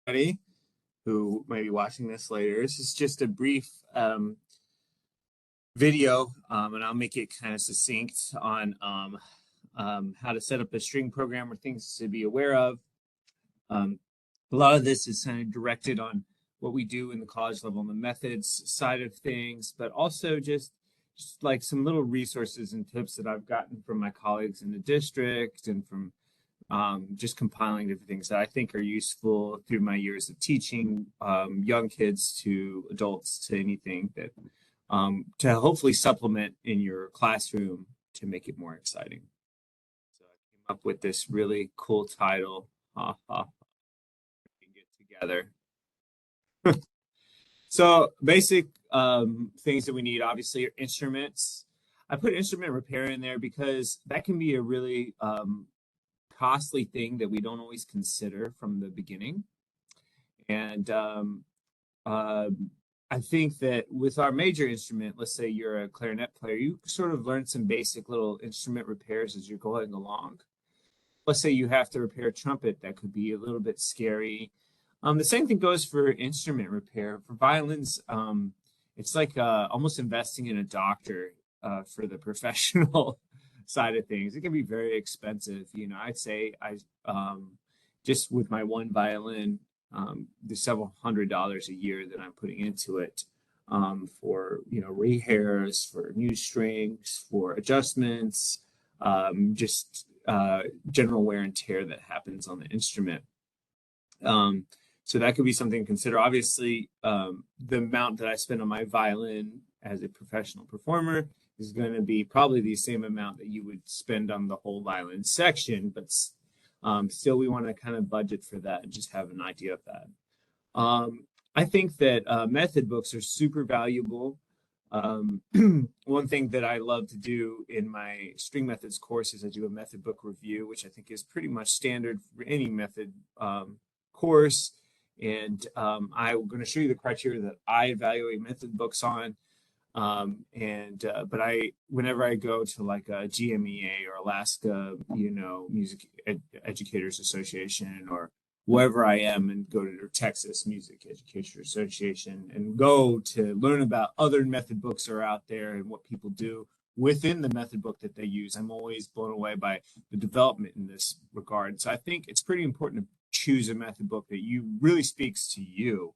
Everybody who might be watching this later. This is just a brief video, and I'll make it kind of succinct on how to set up a string program or things to be aware of. A lot of this is kind of directed on what we do in the college level and the methods side of things, but also just like some little resources and tips that I've gotten from my colleagues in the district and from just compiling different things that I think are useful through my years of teaching young kids to adults to anything that to hopefully supplement in your classroom to make it more exciting. So I came up with this really cool title. We can get together. So basic things that we need obviously are instruments. I put instrument repair in there because that can be a really costly thing that we don't always consider from the beginning. And uh, I think that with our major instrument, let's say you're a clarinet player, you sort of learn some basic little instrument repairs as you're going along. Let's say you have to repair a trumpet, that could be a little bit scary. The same thing goes for instrument repair. For violins, it's like almost investing in a doctor for the professional side of things. It can be very expensive. I'd say just with my one violin, there's several $100s a year that I'm putting into it for rehairs, for new strings, for adjustments, just general wear and tear that happens on the instrument. So that could be something to consider. Obviously, the amount that I spend on my violin as a professional performer is going to be probably the same amount that you would spend on the whole violin section, but still we want to kind of budget for that and just have an idea of that. I think that method books are super valuable. One thing that I love to do in my string methods course is I do a method book review, which I think is pretty much standard for any method course. And I'm going to show you the criteria that I evaluate method books on. But whenever I go to like a GMEA or Alaska, Music Educators Association, or wherever I am, and go to Texas Music Education Association and go to learn about other method books that are out there and what people do within the method book that they use, I'm always blown away by the development in this regard. So I think it's pretty important to choose a method book that really speaks to you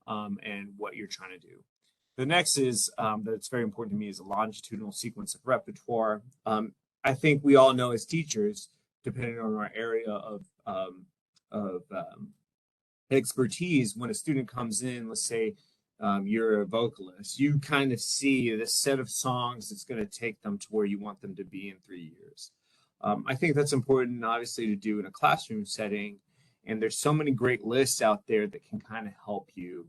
and what you're trying to do. The next is that it's very important to me is a longitudinal sequence of repertoire. I think we all know as teachers, depending on our area of expertise, when a student comes in, let's say you're a vocalist, you kind of see the set of songs that's going to take them to where you want them to be in 3 years. I think that's important, obviously, to do in a classroom setting. And there's so many great lists out there that can kind of help you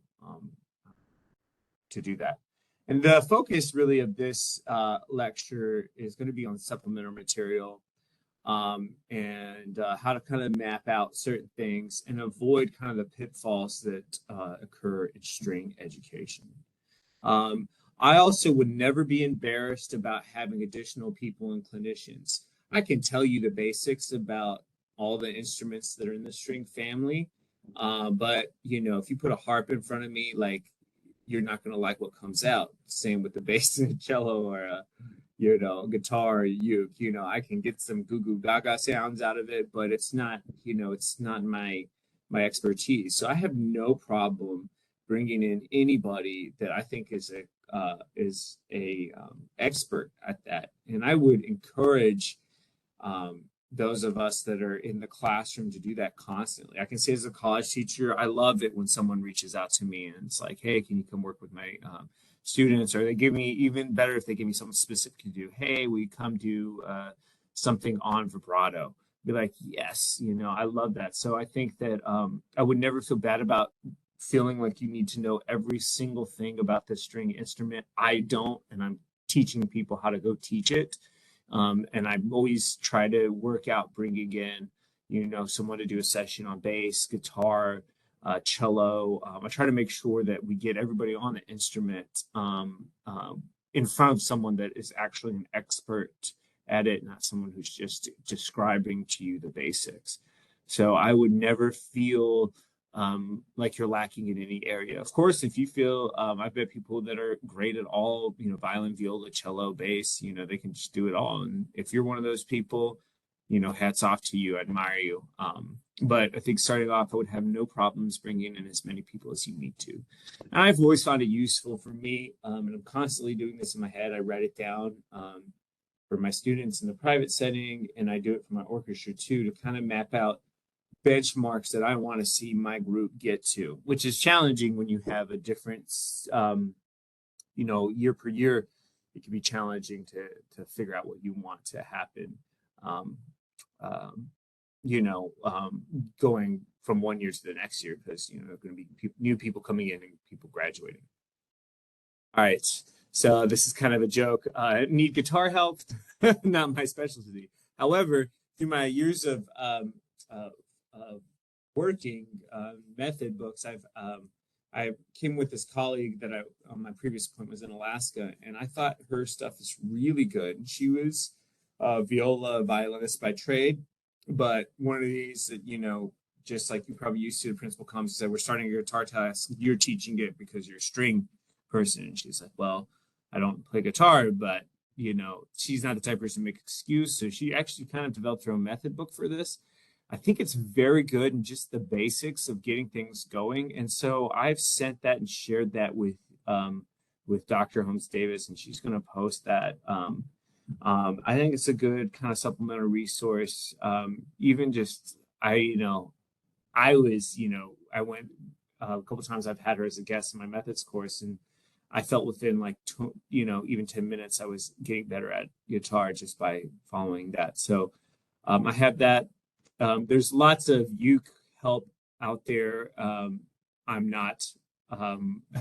to do that. And the focus really of this lecture is going to be on supplemental material and how to kind of map out certain things and avoid kind of the pitfalls that occur in string education. I also would never be embarrassed about having additional people and clinicians. I can tell you the basics about all the instruments that are in the string family, but if you put a harp in front of me, like, you're not going to like what comes out. Same with the bass and cello, or guitar or uke. I can get some goo goo gaga sounds out of it, but it's not my expertise. So I have no problem bringing in anybody that I think is a expert at that. And I would encourage those of us that are in the classroom to do that constantly. I can say as a college teacher, I love it when someone reaches out to me and it's like, hey, can you come work with my students? Or they give me, even better if they give me something specific to do. Hey, we come do something on vibrato. Be like, yes, I love that. So I think that I would never feel bad about feeling like you need to know every single thing about the string instrument. I don't, and I'm teaching people how to go teach it. And I always try to work out bringing in, someone to do a session on bass, guitar, cello. I try to make sure that we get everybody on the instrument in front of someone that is actually an expert at it, not someone who's just describing to you the basics. So I would never feel like you're lacking in any area. Of course, if you feel, I've met people that are great at all, violin, viola, cello, bass, they can just do it all. And if you're one of those people, hats off to you. I admire you. But I think starting off, I would have no problems bringing in as many people as you need to. And I've always found it useful for me, and I'm constantly doing this in my head. I write it down for my students in the private setting, and I do it for my orchestra too, to kind of map out benchmarks that I want to see my group get to, which is challenging when you have a different, year per year. It can be challenging to figure out what you want to happen. Um, um, Going from one year to the next year because there are going to be new people coming in and people graduating. All right, so this is kind of a joke. Need guitar help? Not my specialty. However, through my years of uh, uh, working method books, I came with this colleague that I on my previous appointment was in Alaska, and I thought her stuff is really good. She was a viola violinist by trade, but one of these that just like you probably used to, the principal comes and said, "We're starting a guitar class. You're teaching it because you're a string person." And she's like, "Well, I don't play guitar, but." She's not the type of person to make excuse. So she actually kind of developed her own method book for this. I think it's very good in just the basics of getting things going. And so I've sent that and shared that with Dr. Holmes Davis, and she's going to post that. I think it's a good kind of supplemental resource. Even just I went a couple times. I've had her as a guest in my methods course, and I felt within like even 10 minutes I was getting better at guitar just by following that. So I have that. There's lots of uke help out there. I'm not,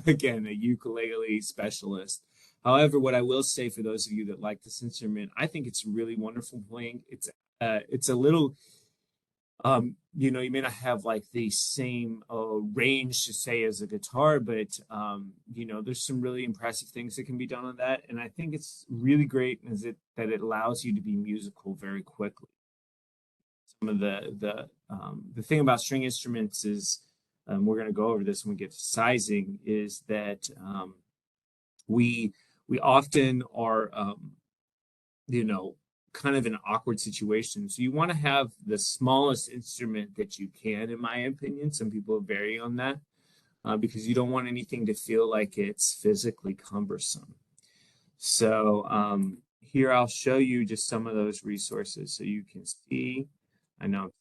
again, a ukulele specialist. However, what I will say for those of you that like this instrument, I think it's really wonderful playing. It's a little, you may not have like the same range to say as a guitar, but there's some really impressive things that can be done on that. And I think it's really great is that it allows you to be musical very quickly. Some of the thing about string instruments is we're going to go over this when we get to sizing is that we often are kind of in an awkward situation. So you want to have the smallest instrument that you can, in my opinion. Some people vary on that because you don't want anything to feel like it's physically cumbersome. So here I'll show you just some of those resources so you can see. I know.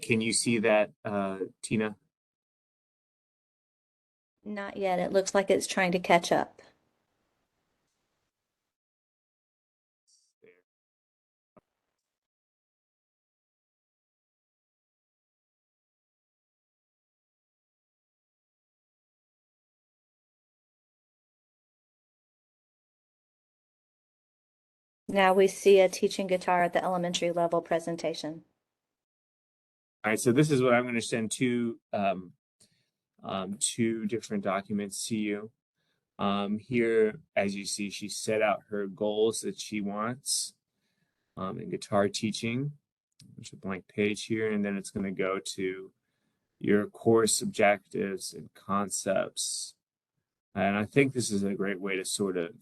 Can you see that, Tina? Not yet. It looks like it's trying to catch up. Now we see a teaching guitar at the elementary level presentation. All right, so this is what I'm going to send two different documents to you. Here, as you see, she set out her goals that she wants in guitar teaching. There's a blank page here, and then it's going to go to your course objectives and concepts. And I think this is a great way to sort of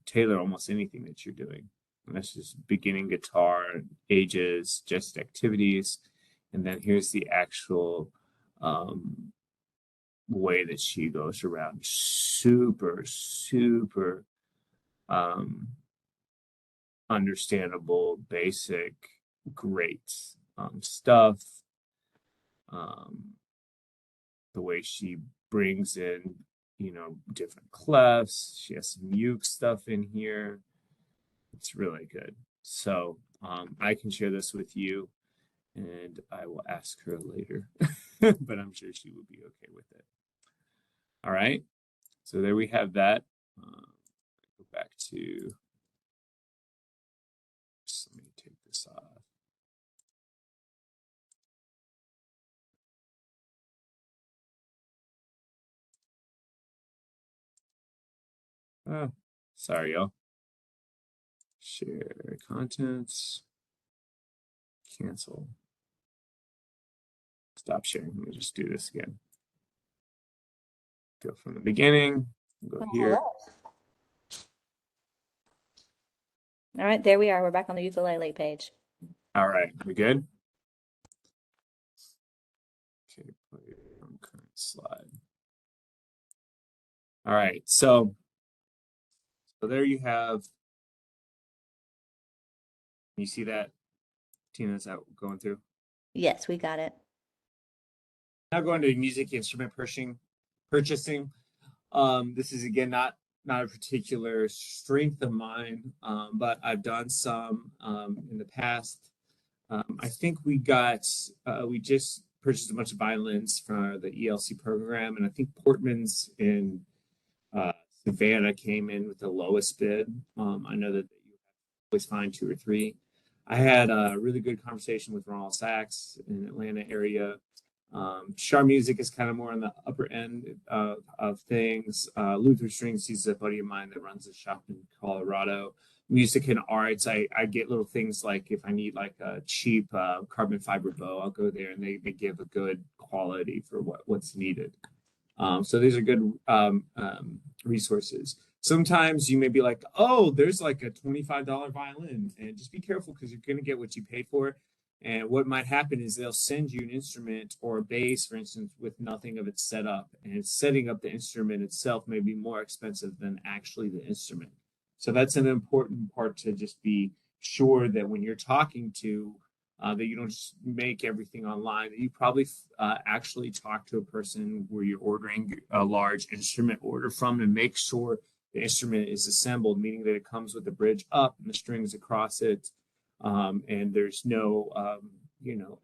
tailor almost anything that you're doing. And this is beginning guitar, ages, just activities. And then here's the actual way that she goes around. Super, super um, understandable, basic, great stuff. Um, the way she brings in, different clefs. She has some uke stuff in here. It's really good. So I can share this with you, and I will ask her later, but I'm sure she will be okay with it. All right. So there we have that. Go back to. Let me take this off. Oh, sorry, y'all. Share contents. Cancel. Stop sharing. Let me just do this again. Go from the beginning. Go Oh, here. hello. All right, there we are. We're back on the ukulele page. All right, we good? Okay, play from current slide. All right, so there you have. You see that Tina's out going through. Yes, we got it. Now going to music instrument purchasing. This is again not a particular strength of mine, but I've done some in the past. I think we just purchased a bunch of violins from the ELC program, and I think Portman's in uh, Savannah came in with the lowest bid. I know that you always find two or three. I had a really good conversation with Ronald Sachs in Atlanta area. Char Music is kind of more on the upper end of things. Luther Strings, he's a buddy of mine that runs a shop in Colorado. Music and Arts, I get little things like if I need like a cheap carbon fiber bow, I'll go there and they give a good quality for what's needed. So these are good resources. Sometimes you may be like, oh, there's like a $25 violin, and just be careful because you're going to get what you pay for. And what might happen is they'll send you an instrument or a bass, for instance, with nothing of it set up. And setting up the instrument itself may be more expensive than actually the instrument. So that's an important part to just be sure that when you're talking to that you don't just make everything online. That you probably actually talk to a person where you're ordering a large instrument order from and make sure the instrument is assembled, meaning that it comes with the bridge up and the strings across it, and there's no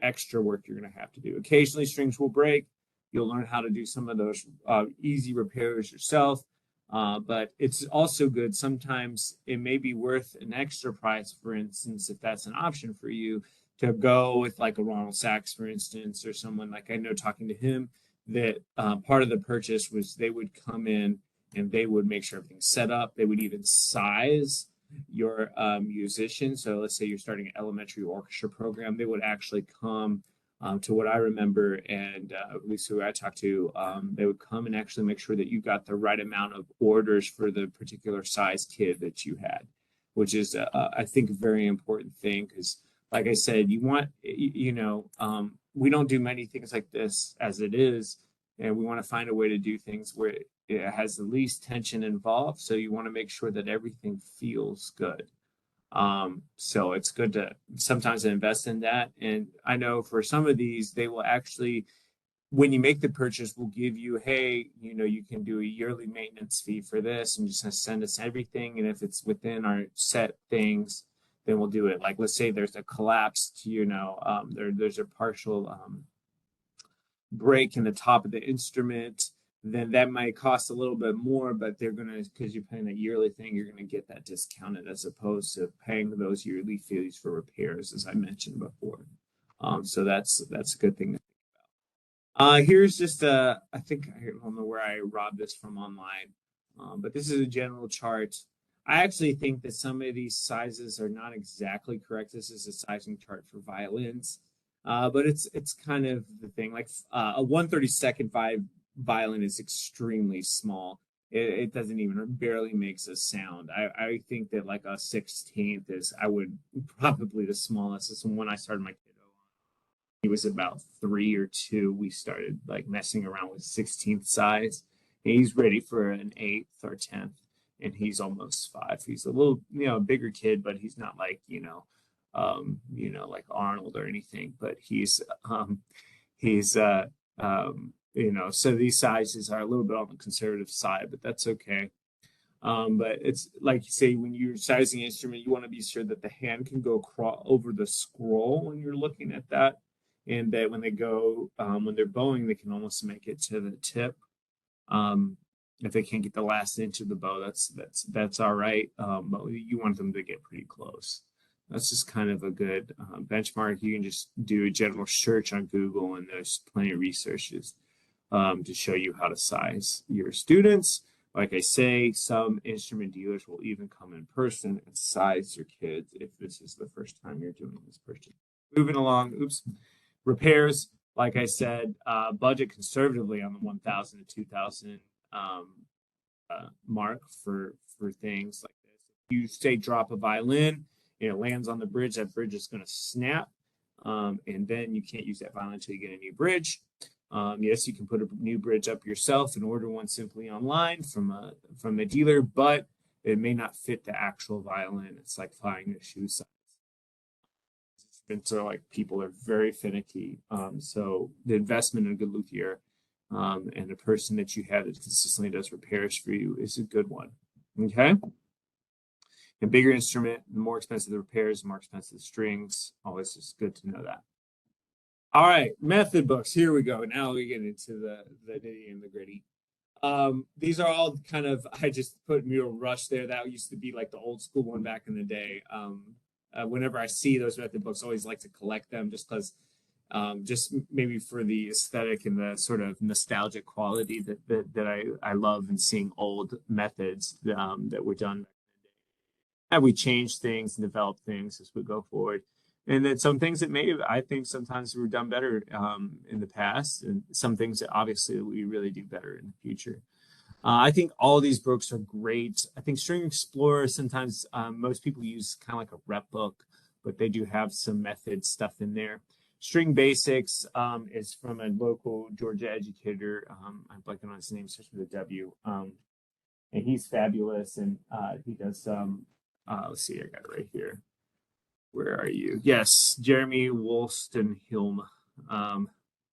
extra work you're going to have to do. Occasionally, strings will break. You'll learn how to do some of those easy repairs yourself. But it's also good. Sometimes it may be worth an extra price, for instance, if that's an option for you, to go with like a Ronald Sachs, for instance, or someone like I know talking to him that part of the purchase was they would come in and they would make sure everything's set up. They would even size your musician. So let's say you're starting an elementary orchestra program, they would actually come to what I remember, and at least who I talked to, they would come and actually make sure that you got the right amount of orders for the particular size kid that you had, which is, I think, a very important thing because like I said, you want, we don't do many things like this as it is, and we want to find a way to do things where it has the least tension involved. So you want to make sure that everything feels good. So it's good to sometimes invest in that. And I know for some of these, they will actually, when you make the purchase, we'll give you, hey, you can do a yearly maintenance fee for this and just send us everything. And if it's within our set things, then we'll do it. Like, let's say there's a collapsed, there's a partial break in the top of the instrument, then that might cost a little bit more, but they're going to, because you're paying a yearly thing, you're going to get that discounted as opposed to paying those yearly fees for repairs, as I mentioned before. So that's a good thing. Here's just I think I don't know where I robbed this from online, but this is a general chart. I actually think that some of these sizes are not exactly correct. This is a sizing chart for violins, but it's kind of the thing. Like a 1/32 violin is extremely small. It doesn't even barely makes a sound. I think that like a 16th is I would probably the smallest. This is when I started my kiddo on. He was about 3 or 2. We started like messing around with 16th size. And he's ready for an 8th or 10th, and he's almost 5. He's a little, bigger kid, but he's not like, like Arnold or anything. But he's so these sizes are a little bit on the conservative side, but that's okay. But it's like you say, when you're sizing an instrument, you want to be sure that the hand can go over the scroll when you're looking at that, and that when they go, when they're bowing, they can almost make it to the tip. Um, if they can't get the last inch of the bow, that's all right. But you want them to get pretty close. That's just kind of a good benchmark. You can just do a general search on Google, and there's plenty of researches to show you how to size your students. Like I say, some instrument dealers will even come in person and size your kids if this is the first time you're doing this purchase. Moving along, oops. Repairs, like I said, budget conservatively on the 1,000 to 2,000 mark for things like this. If you say drop a violin and it lands on the bridge, that bridge is going to snap, and then you can't use that violin until you get a new bridge. Yes, you can put a new bridge up yourself and order one simply online from a dealer, but it may not fit the actual violin. It's like finding a shoe size. And so, like, people are very finicky. So the investment in a good luthier and a person that you have that consistently does repairs for you is a good one. Okay. And bigger instrument, the more expensive the repairs, the more expensive the strings. Always is good to know that. All right, method books. Here we go. Now we get into the nitty and the gritty. These are all kind of, I just put Mural Rush there. That used to be like the old school one back in the day. Whenever I see those method books, I always like to collect them just because, just maybe for the aesthetic and the sort of nostalgic quality that I love in seeing old methods that were done. And we change things and develop things as we go forward. And then some things that I think sometimes were done better in the past, and some things that obviously we really do better in the future. I think all these books are great. I think String Explorer, sometimes most people use kind of like a rep book, but they do have some method stuff in there. String Basics is from a local Georgia educator. I'm blanking on his name, starts with a W. And he's fabulous. And he does some, let's see, I got it right here. Where are you? Yes, Jeremy Wolstenhulme.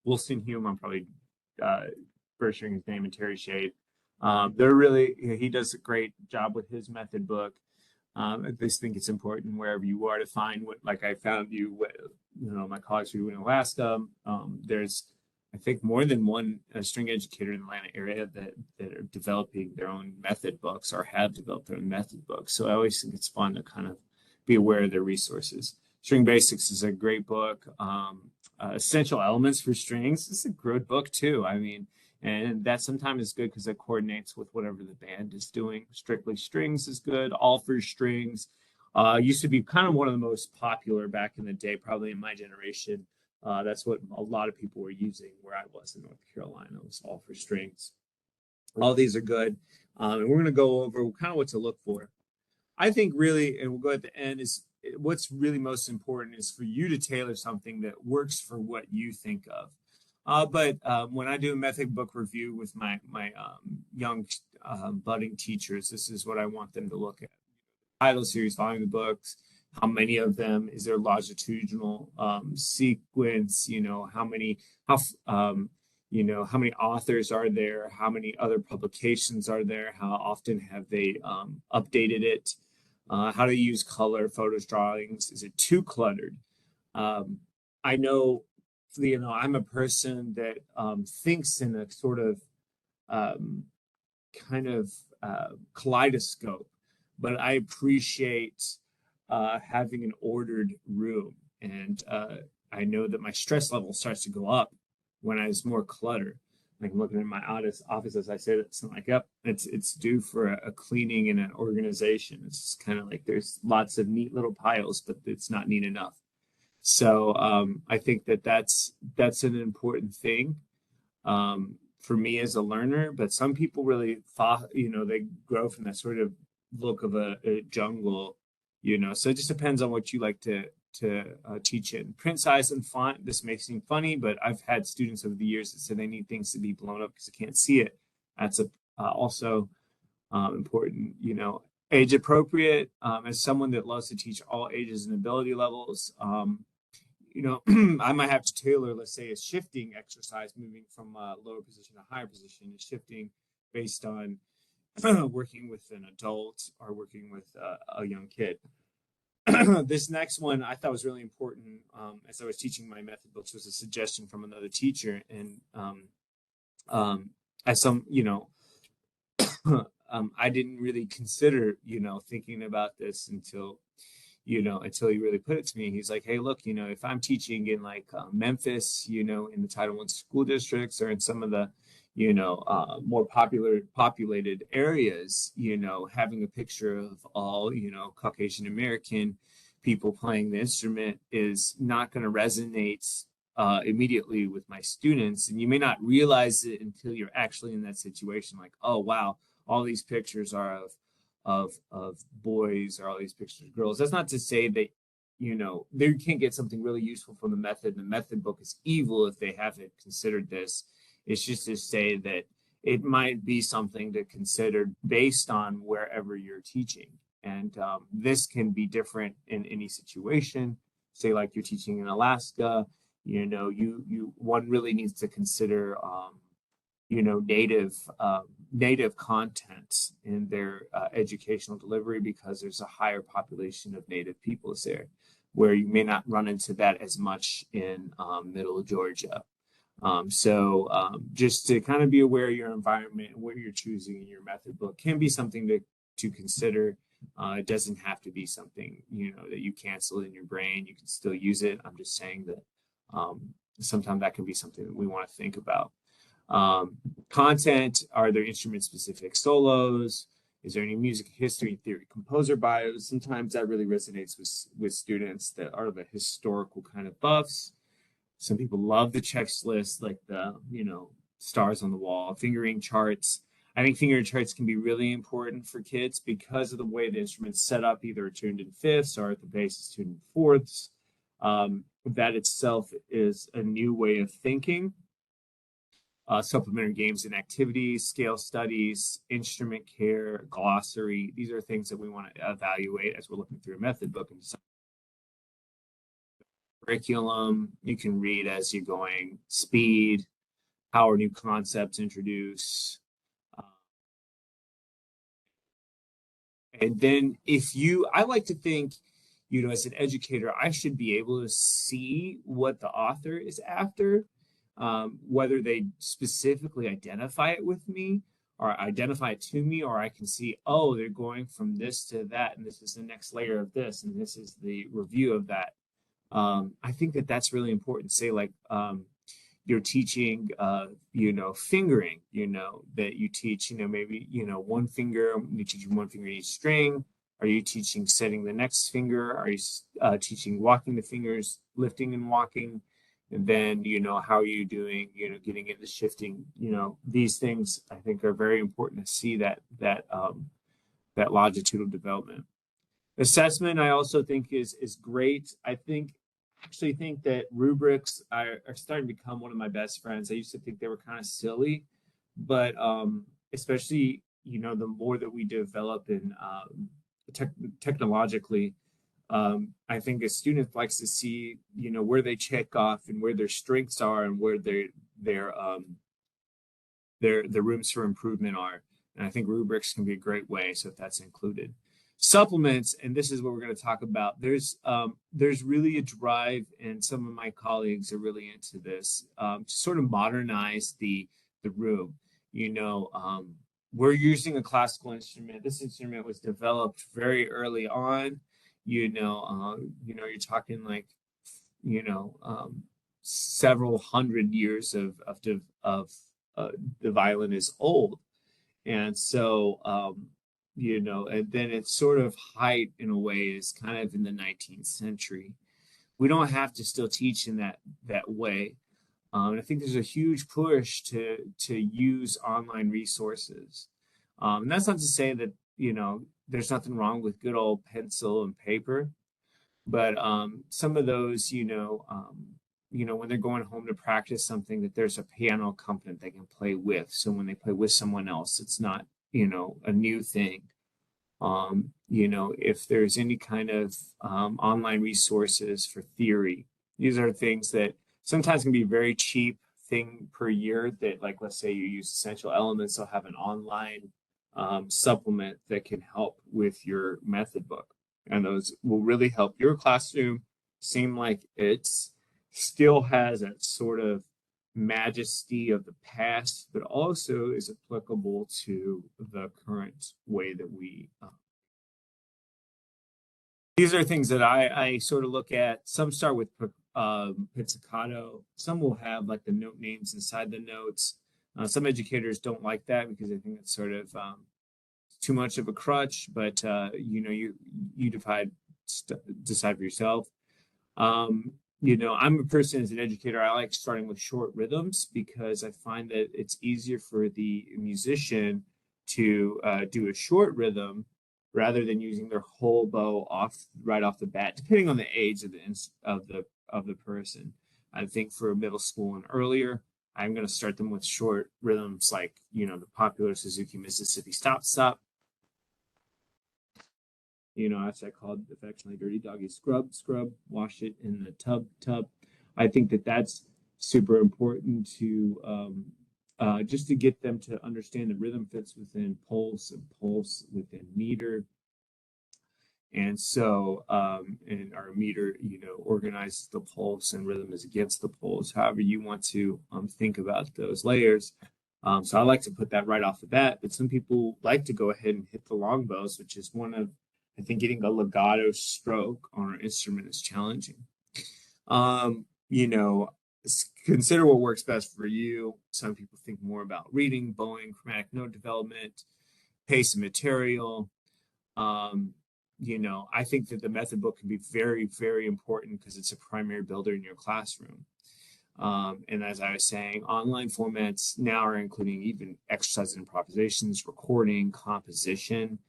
Wolstenhulme, I'm probably butchering his name, and Terry Shade. He does a great job with his method book. I just think it's important wherever you are to find what, like I found my colleagues who in Alaska. There's, I think, more than one string educator in the Atlanta area that are developing their own method books or have developed their own method books. So I always think it's fun to kind of be aware of their resources. String Basics is a great book. Essential Elements for Strings is a good book too. I mean, and that sometimes is good because it coordinates with whatever the band is doing. Strictly Strings is good. All for Strings used to be kind of one of the most popular back in the day, probably in my generation. That's what a lot of people were using where I was in North Carolina. It was All for Strings. All these are good. And we're going to go over kind of what to look for. I think really, and we'll go at the end, is what's really most important is for you to tailor something that works for what you think of. But when I do a method book review with my young budding teachers, this is what I want them to look at. Title, series, volume of books, how many of them, is there longitudinal sequence, how many authors are there, how many other publications are there, how often have they updated it, how to use color, photos, drawings, is it too cluttered? I know, I'm a person that thinks in a sort of kind of kaleidoscope, but I appreciate having an ordered room. And I know that my stress level starts to go up when there's more clutter. Like I'm looking at my office as I say that, I'm like, yep, it's due for a cleaning and an organization. It's kind of like there's lots of neat little piles, but it's not neat enough. So I think that's an important thing for me as a learner. But some people really thought, they grow from that sort of look of a jungle, So it just depends on what you like to teach in. Print size and font, this may seem funny, but I've had students over the years that say they need things to be blown up because they can't see it. That's also important, age appropriate. As someone that loves to teach all ages and ability levels, I might have to tailor, let's say, a shifting exercise, moving from a lower position to a higher position, is shifting based on working with an adult or working with a young kid. This next one I thought was really important as I was teaching my method books, was a suggestion from another teacher. And as some, I didn't really consider, thinking about this until he really put it to me. He's like, hey, look, if I'm teaching in like Memphis, in the Title I school districts, or in some of the, more populated areas, having a picture of all, Caucasian American people playing the instrument is not going to resonate immediately with my students. And you may not realize it until you're actually in that situation. Like, oh, wow, all these pictures are of boys, or all these pictures of girls. That's not to say that, they can't get something really useful from the method. The method book is evil if they haven't considered this. It's just to say that it might be something to consider based on wherever you're teaching. And this can be different in any situation. Say, like you're teaching in Alaska, one really needs to consider, native content in their educational delivery, because there's a higher population of native peoples there, where you may not run into that as much in middle Georgia. Just to kind of be aware of your environment and what you're choosing in your method book can be something to consider. It doesn't have to be something, that you cancel in your brain. You can still use it. I'm just saying that sometimes that can be something that we want to think about. Content, are there instrument specific solos? Is there any music history, theory, composer bios? Sometimes that really resonates with students that are the historical kind of buffs. Some people love the checklist, like the, stars on the wall, fingering charts. I think fingering charts can be really important for kids because of the way the instrument's set up, either tuned in fifths or at the bass is tuned in fourths. That itself is a new way of thinking. Supplementary games and activities, scale studies, instrument care, glossary. These are things that we want to evaluate as we're looking through a method book. And curriculum, you can read as you're going, speed, how are new concepts introduced. And then I like to think, as an educator, I should be able to see what the author is after, whether they specifically identify it with me or identify it to me, or I can see, oh, they're going from this to that, and this is the next layer of this, and this is the review of that. I think that that's really important. Say, like, you're teaching, fingering, that you teach, maybe, one finger, you teach one finger each string. Are you teaching setting the next finger? Are you teaching walking the fingers, lifting and walking? And then, how are you doing, getting into shifting? These things I think are very important to see that longitudinal development. Assessment, I also think is great. Actually think that rubrics are starting to become one of my best friends. I used to think they were kind of silly, but especially, the more that we develop in technologically, I think a student likes to see, where they check off and where their strengths are and where their rooms for improvement are. And I think rubrics can be a great way. So if that's included. Supplements, and this is what we're going to talk about. There's really a drive, and some of my colleagues are really into this, to sort of modernize the room. We're using a classical instrument. This instrument was developed very early on. You're talking like, several hundred years of the violin is old, and so and then its sort of height in a way is kind of in the 19th century. We don't have to still teach in that way. And I think there's a huge push to use online resources. And that's not to say that, there's nothing wrong with good old pencil and paper, but some of those, when they're going home to practice something, that there's a piano accompaniment they can play with. So when they play with someone else, it's not, a new thing. If there's any kind of online resources for theory, these are things that sometimes can be very cheap thing per year, that, like, let's say you use Essential Elements, they'll have an online supplement that can help with your method book. And those will really help your classroom seem like it's still has that sort of majesty of the past, but also is applicable to the current way that we. These are things that I sort of look at. Some start with pizzicato. Some will have like the note names inside the notes. Some educators don't like that because they think it's sort of too much of a crutch, but you decide for yourself. I'm a person as an educator, I like starting with short rhythms because I find that it's easier for the musician to do a short rhythm rather than using their whole bow right off the bat, depending on the age of the person. I think for middle school and earlier, I'm going to start them with short rhythms like, the popular Suzuki Mississippi Stop Stop. As I called affectionately Dirty Doggy, scrub, scrub, wash it in the tub. I think that that's super important to just to get them to understand the rhythm fits within pulse and pulse within meter. And so, and our meter, organizes the pulse and rhythm is against the pulse, however you want to think about those layers. So I like to put that right off the bat, but some people like to go ahead and hit the long bows, which is I think getting a legato stroke on our instrument is challenging. Um, you know, Consider what works best for you. Some people think more about reading, bowing, chromatic note development, pace and material. Um, I think that the method book can be very, very important because it's a primary builder in your classroom. And as I was saying, online formats now are including even exercise and improvisations, recording, composition.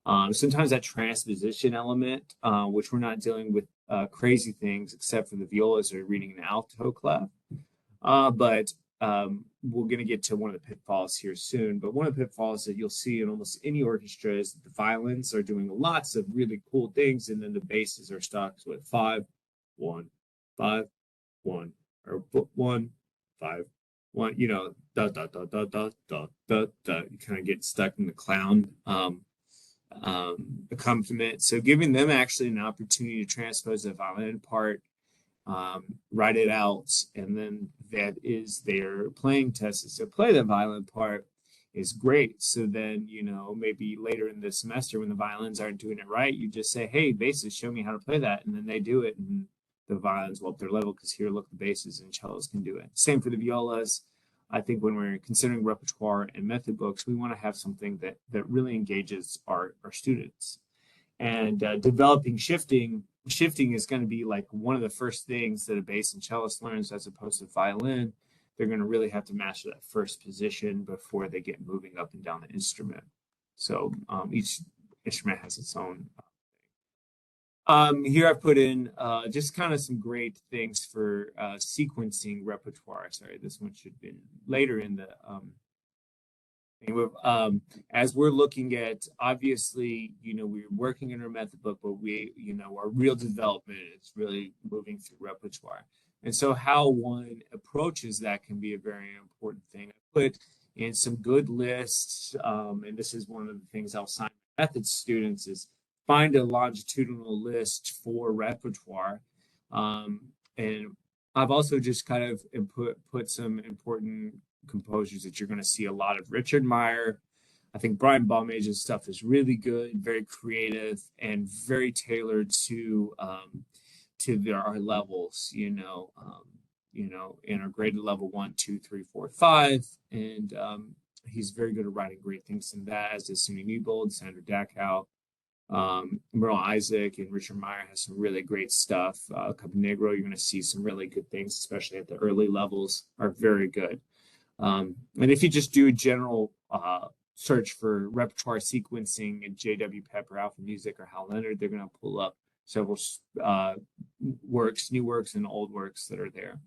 Sometimes that transposition element, which we're not dealing with crazy things except for the violas or reading an alto clef. But we're going to get to one of the pitfalls here soon. But one of the pitfalls that you'll see in almost any orchestra is that the violins are doing lots of really cool things, and then the basses are stuck with 5, 1, 5, 1, or 1, 5, 1. Da da da da da da da da. You kind of get stuck in the clown accompaniment. So giving them actually an opportunity to transpose the violin part, write it out, and then that is their playing test is to play the violin part is great. So then, maybe later in the semester when the violins aren't doing it right, you just say, hey, basses, show me how to play that. And then they do it, and the violins will up their level because here, look, the basses and cellos can do it. Same for the violas. I think when we're considering repertoire and method books, we want to have something that really engages our students. And developing shifting is going to be like one of the first things that a bass and cellist learns as opposed to violin. They're going to really have to master that first position before they get moving up and down the instrument. So each instrument has its own. Here I put in just kind of some great things for sequencing repertoire. Sorry, this one should have been later in the as we're looking at, obviously, we're working in our method book, but our real development is really moving through repertoire. And so how one approaches that can be a very important thing. I put in some good lists, and this is one of the things I'll assign methods students is find a longitudinal list for repertoire. And I've also just kind of put some important composers that you're going to see a lot of. Richard Meyer, I think Brian Baumage's stuff is really good, very creative, and very tailored to our levels. In our graded level 1, 2, 3, 4, 5, and he's very good at writing great things in that. As is Sunny Newbold, Sandra Dachau, Merle Isaac, and Richard Meyer has some really great stuff. Caponegro, you're going to see some really good things, especially at the early levels, are very good. And if you just do a general search for repertoire sequencing at J.W. Pepper, Alpha Music, or Hal Leonard, they're going to pull up several works, new works, and old works that are there.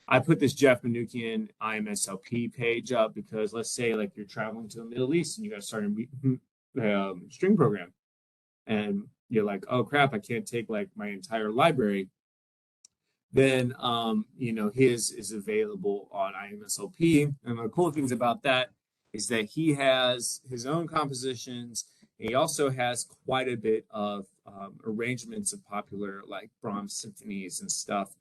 I put this Jeff Manukian IMSLP page up because let's say like you're traveling to the Middle East and you got to start a string program. And you're like, oh crap, I can't take like my entire library. Then his is available on IMSLP. And the cool things about that is that he has his own compositions. He also has quite a bit of arrangements of popular like Brahms symphonies and stuff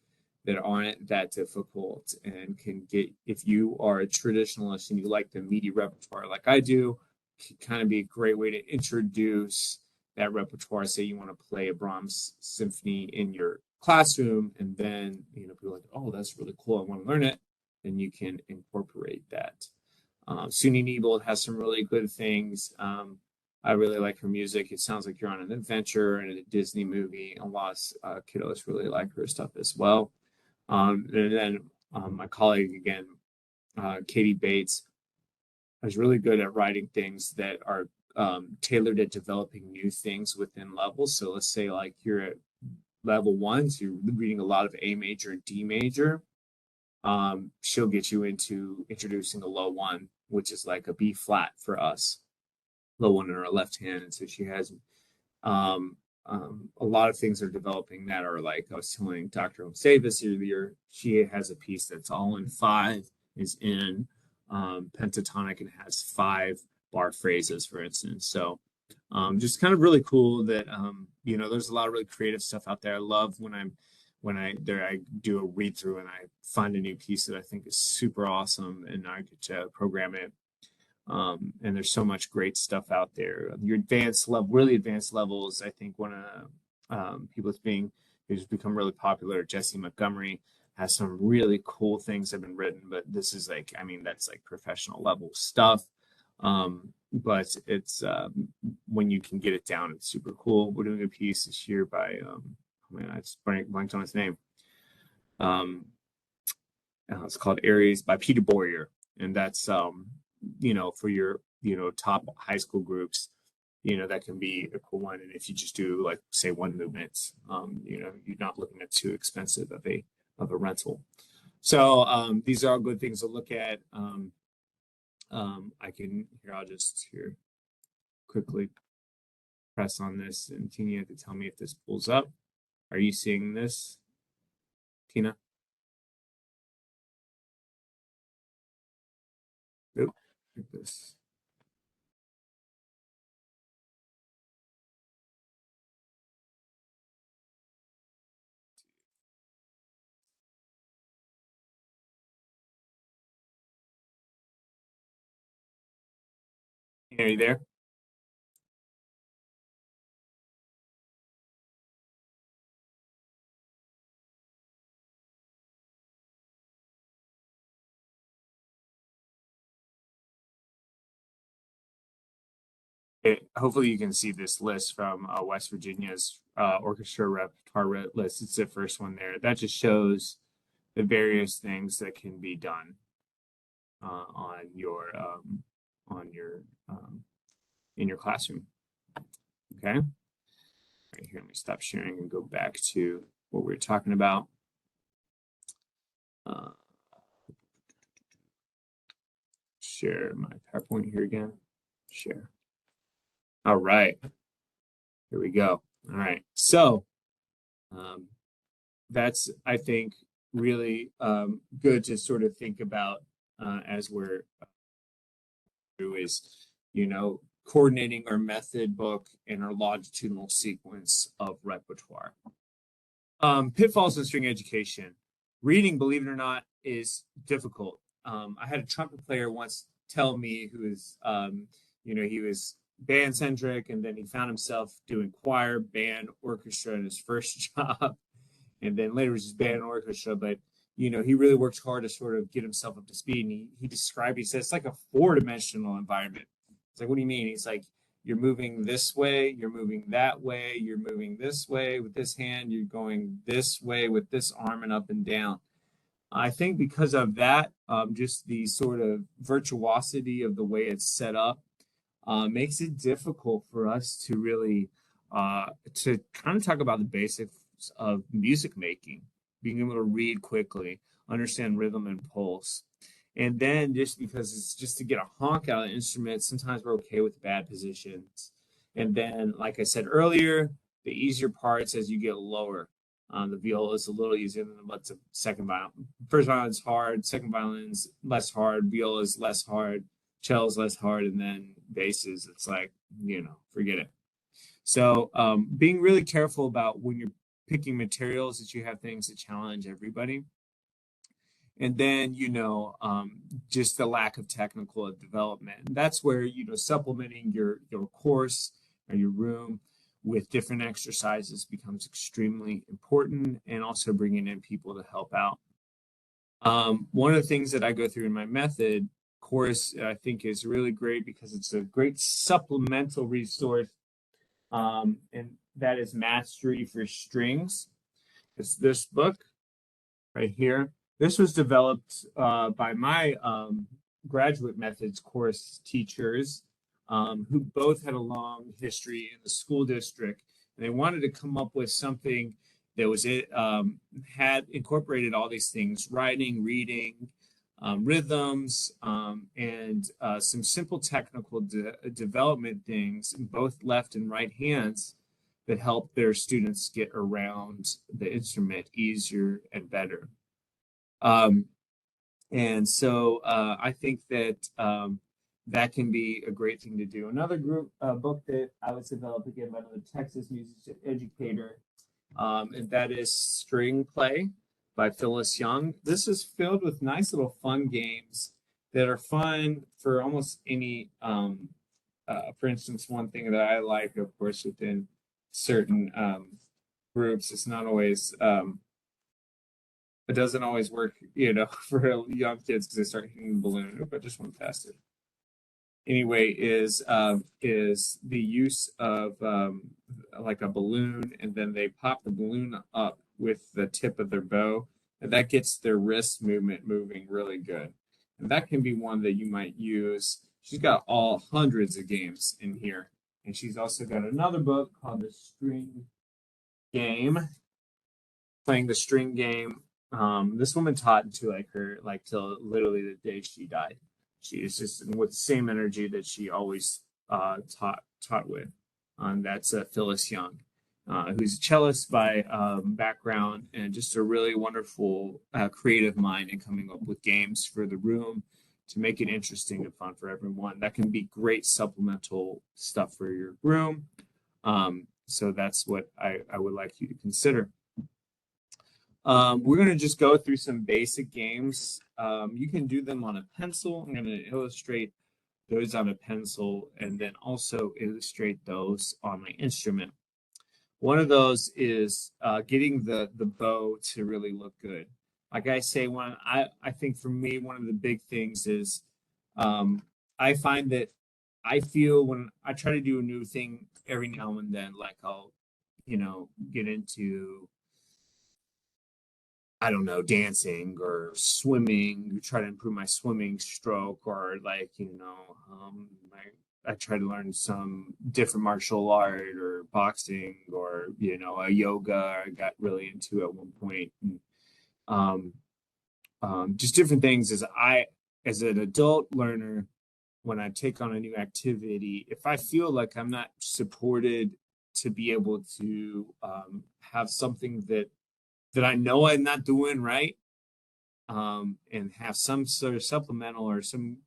that aren't that difficult and can get, if you are a traditionalist and you like the meaty repertoire like I do, can kind of be a great way to introduce that repertoire. Say you want to play a Brahms symphony in your classroom, and then people are like, oh, that's really cool, I want to learn it, then you can incorporate that. SUNY Nebold has some really good things. I really like her music. It sounds like you're on an adventure in a Disney movie. A lot of kiddos really like her stuff as well. And then my colleague again, Katie Bates, is really good at writing things that are tailored at developing new things within levels. So let's say like you're at level one, so you're reading a lot of A major and D major. She'll get you into introducing a low one, which is like a B flat for us, low one in her left hand. And so she has a lot of things are developing that are like I was telling Dr. Davis earlier, she has a piece that's all in five, is in pentatonic and has five bar phrases, for instance. So just kind of really cool that there's a lot of really creative stuff out there. I love when I do a read through and I find a new piece that I think is super awesome and I get to program it. And there's so much great stuff out there. Your advanced level, really advanced levels, I think one of people who's become really popular, Jesse Montgomery, has some really cool things that have been written, but this is like, I mean, that's like professional level stuff. But it's when you can get it down, it's super cool. We're doing a piece this year by I just blanked on his name. It's called Aries by Peter Boyer, and that's for your top high school groups, that can be a cool one. And if you just do like say one movement, you're not looking at too expensive of a rental. So these are all good things to look at. I'll just here quickly press on this, and Tina, you have to tell me if this pulls up. Are you seeing this, Tina? Oop, like this. Are you there? Hopefully you can see this list from West Virginia's orchestra repertoire list. It's the first one there. That just shows the various things that can be done on your in your classroom. Okay. Right here, let me stop sharing and go back to what we were talking about. Share my PowerPoint here again. Share. All right. Here we go. All right. So that's, I think, really good to sort of think about as we're through is, coordinating our method book and our longitudinal sequence of repertoire. Pitfalls in string education. Reading, believe it or not, is difficult. I had a trumpet player once tell me who was, he was band centric, and then he found himself doing choir, band, orchestra in his first job, and then later it was just band and orchestra. But he really works hard to sort of get himself up to speed. And he said it's like a four-dimensional environment. It's like, what do you mean? He's like, you're moving this way, you're moving that way, you're moving this way with this hand, you're going this way with this arm and up and down. I think because of that, just the sort of virtuosity of the way it's set up makes it difficult for us to really to kind of talk about the basics of music making, being able to read quickly, understand rhythm and pulse. And then just because it's just to get a honk out of the instrument, sometimes we're okay with bad positions. And then, like I said earlier, the easier parts as you get lower. The viola is a little easier than what's a second violin. First violin's hard, second violin's less hard, viola is less hard, cello's less hard, and then basses, it's like, forget it. So being really careful about when you're picking materials that you have things that challenge everybody. And then, just the lack of technical development. And that's where, supplementing your course or your room with different exercises becomes extremely important, and also bringing in people to help out. One of the things that I go through in my method course I think is really great because it's a great supplemental resource, and that is Mastery for Strings. It's this book right here. This was developed by my graduate methods course teachers, who both had a long history in the school district, and they wanted to come up with something that was had incorporated all these things: writing, reading, rhythms, and some simple technical development things in both left and right hands that help their students get around the instrument easier and better. And so I think that that can be a great thing to do. Another book that I was developed again by another Texas music educator, and that is String Play by Phyllis Young. This is filled with nice little fun games that are fun for almost any. For instance, one thing that I like, of course, within certain groups, it's not always. It doesn't always work, for young kids because they start hitting the balloon. Oop, I just went past it. Anyway, is the use of like a balloon, and then they pop the balloon up with the tip of their bow, and that gets their wrist movement moving really good. And that can be one that you might use. She's got all hundreds of games in here, and she's also got another book called The String Game, playing the string game. This woman taught till literally the day she died. She is just with the same energy that she always taught with. That's Phyllis Young, who's a cellist by background and just a really wonderful creative mind in coming up with games for the room to make it interesting and fun for everyone. That can be great supplemental stuff for your room. So that's what I would like you to consider. We're going to just go through some basic games. You can do them on a pencil. I'm going to illustrate those on a pencil and then also illustrate those on my instrument. One of those is getting the bow to really look good. Like I say, I think for me, one of the big things is I find that I feel when I try to do a new thing every now and then, like I'll, get into, I don't know, dancing or swimming, try to improve my swimming stroke, or I try to learn some different martial art or boxing or, a yoga I got really into at one point. And, just different things as an adult learner, when I take on a new activity, if I feel like I'm not supported to be able to have something that I know I'm not doing right, and have some sort of supplemental or some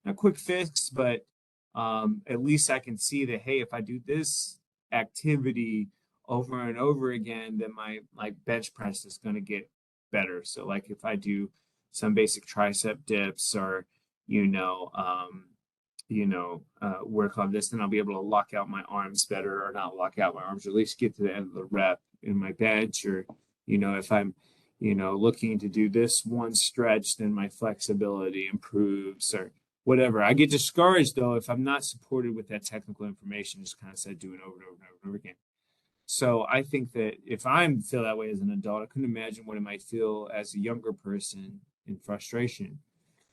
not quick fix, but at least I can see that, hey, if I do this activity over and over again, then my bench press is going to get better. So like if I do some basic tricep dips or, work on this, then I'll be able to lock out my arms better, or not lock out my arms, or at least get to the end of the rep in my bench. Or, if I'm, looking to do this one stretch, then my flexibility improves or whatever. I get discouraged though if I'm not supported with that technical information, just kind of said doing over and over and over and over again. So I think that if I feel that way as an adult, I couldn't imagine what it might feel as a younger person in frustration.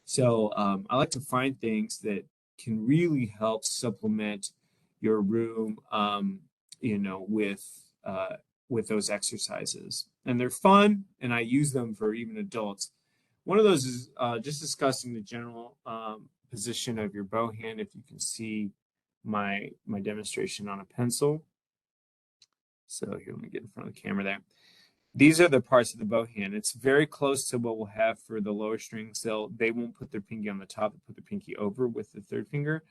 So I like to find things that can really help supplement your room, with those exercises. And they're fun, and I use them for even adults. One of those is just discussing the general position of your bow hand. If you can see my demonstration on a pencil. So here, let me get in front of the camera there. These are the parts of the bow hand. It's very close to what we'll have for the lower strings. They won't put their pinky on the top, they put their pinky over with the third finger.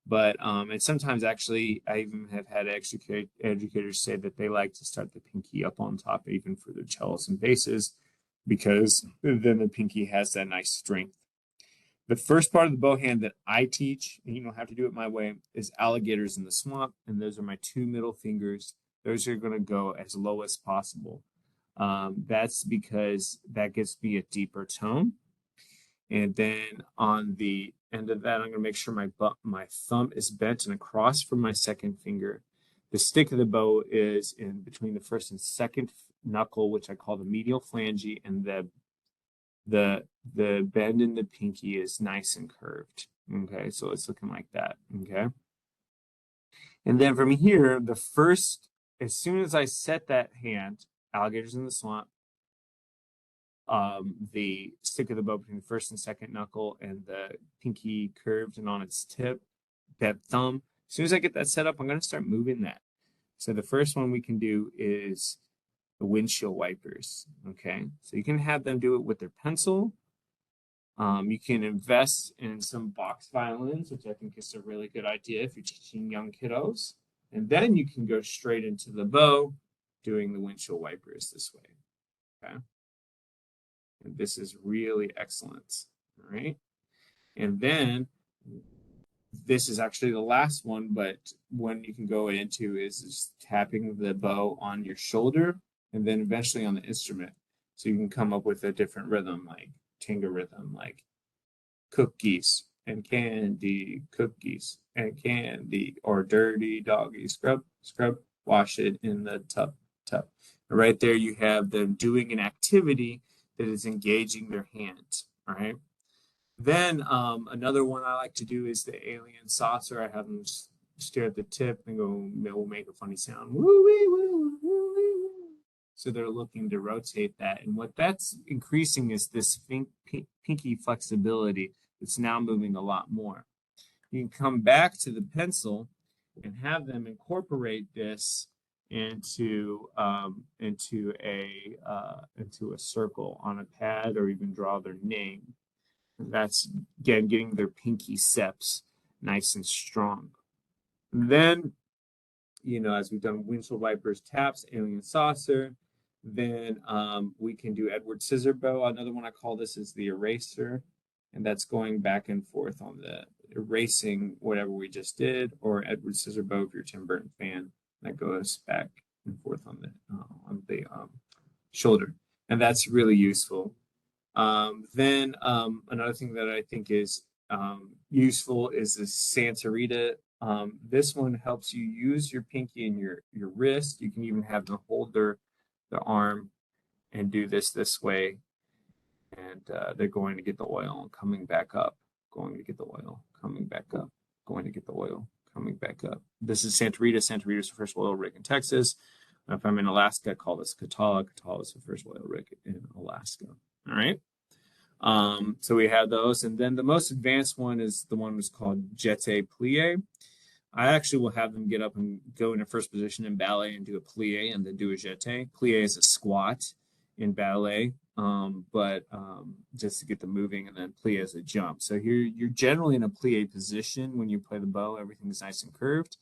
But and sometimes actually, I even have had educators say that they like to start the pinky up on top, even for their cellos and basses, because then the pinky has that nice strength. The first part of the bow hand that I teach, and you don't have to do it my way, is alligators in the swamp, and those are my two middle fingers. Those are going to go as low as possible. That's because that gives me a deeper tone. And then on the end of that, I'm going to make sure my thumb is bent and across from my second finger. The stick of the bow is in between the first and second knuckle, which I call the medial phalange, and the bend in the pinky is nice and curved. Okay, so it's looking like that. Okay. And then from here, as soon as I set that hand, alligators in the swamp, the stick of the bow between the first and second knuckle and the pinky curved and on its tip, that thumb. As soon as I get that set up, I'm going to start moving that. So the first one we can do is the windshield wipers. Okay, so you can have them do it with their pencil. You can invest in some box violins, which I think is a really good idea if you're teaching young kiddos. And then you can go straight into the bow doing the windshield wipers this way. Okay. And this is really excellent. All right. And then this is actually the last one, but one you can go into is just tapping the bow on your shoulder and then eventually on the instrument. So you can come up with a different rhythm, like Tinga rhythm, like cookies and candy, cookies and candy, or dirty doggy, scrub, scrub, wash it in the tub, tub. And right there you have them doing an activity that is engaging their hands. All right. Then another one I like to do is the alien saucer. I have them stare at the tip and go, we'll make a funny sound. Woo-wee, woo, woo-wee, woo. So they're looking to rotate that. And what that's increasing is this pinky flexibility. It's now moving a lot more. You can come back to the pencil and have them incorporate this into a circle on a pad, or even draw their name. And that's again getting their pinky seps nice and strong. And then, as we've done windshield wipers, taps, alien saucer, then we can do Edward Scissorbow. Another one I call this is the eraser. And that's going back and forth on the erasing whatever we just did, or Edward Scissorbow if you're a Tim Burton fan. That goes back and forth on the shoulder. And that's really useful. Then another thing that I think is useful is the Santa Rita. This one helps you use your pinky and your wrist. You can even have them hold their arm and do this way. And they're going to get the oil and coming back up, going to get the oil, coming back up, going to get the oil, coming back up. This is Santa Rita. Santa Rita is the first oil rig in Texas. If I'm in Alaska, I call this Katala. Katala is the first oil rig in Alaska. All right. So we have those. And then the most advanced one is the one that's called Jeté Plie. I actually will have them get up and go in a first position in ballet and do a plie and then do a jeté. Plie is a squat in ballet, but just to get them moving, and then plie is a jump. So here you're generally in a plie position when you play the bow. Everything's nice and curved.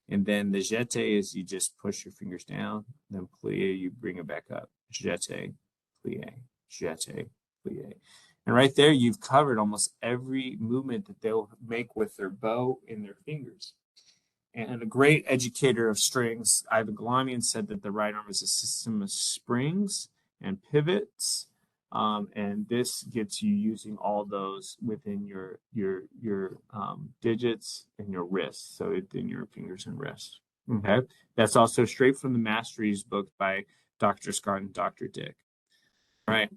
And then the jeté is you just push your fingers down. Then plie, you bring it back up. Jeté, plie, jeté, plie. And right there, you've covered almost every movement that they'll make with their bow in their fingers. And a great educator of strings, Ivan Galamian, said that the right arm is a system of springs and pivots, and this gets you using all those within your digits and your wrists, so within your fingers and wrists. Okay, that's also straight from the Masteries book by Dr. Scott and Dr. Dick. All right,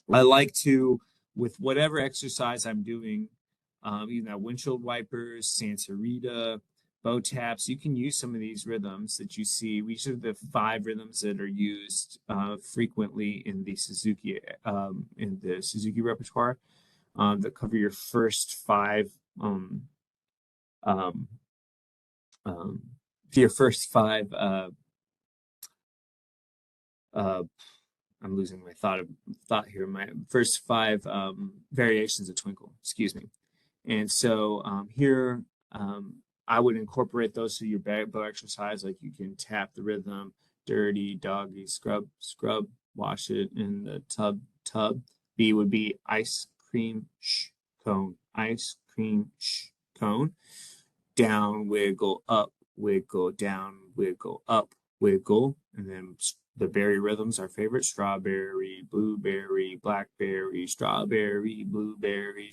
I like to, with whatever exercise I'm doing, even that windshield wipers, Santa Rita, bow taps, you can use some of these rhythms that you see. These are the 5 rhythms that are used frequently in the Suzuki repertoire that cover your first 5 your first 5 I'm losing my thought here. My first 5 variations of Twinkle, excuse me. And so here I would incorporate those to your bow exercise. Like you can tap the rhythm, dirty doggy, scrub, scrub, wash it in the tub, tub. B would be ice cream, cone, ice cream, cone. Down, wiggle, up, wiggle, down, wiggle, up, wiggle, and then the berry rhythms, our favorite: strawberry, blueberry, blackberry, strawberry, blueberry,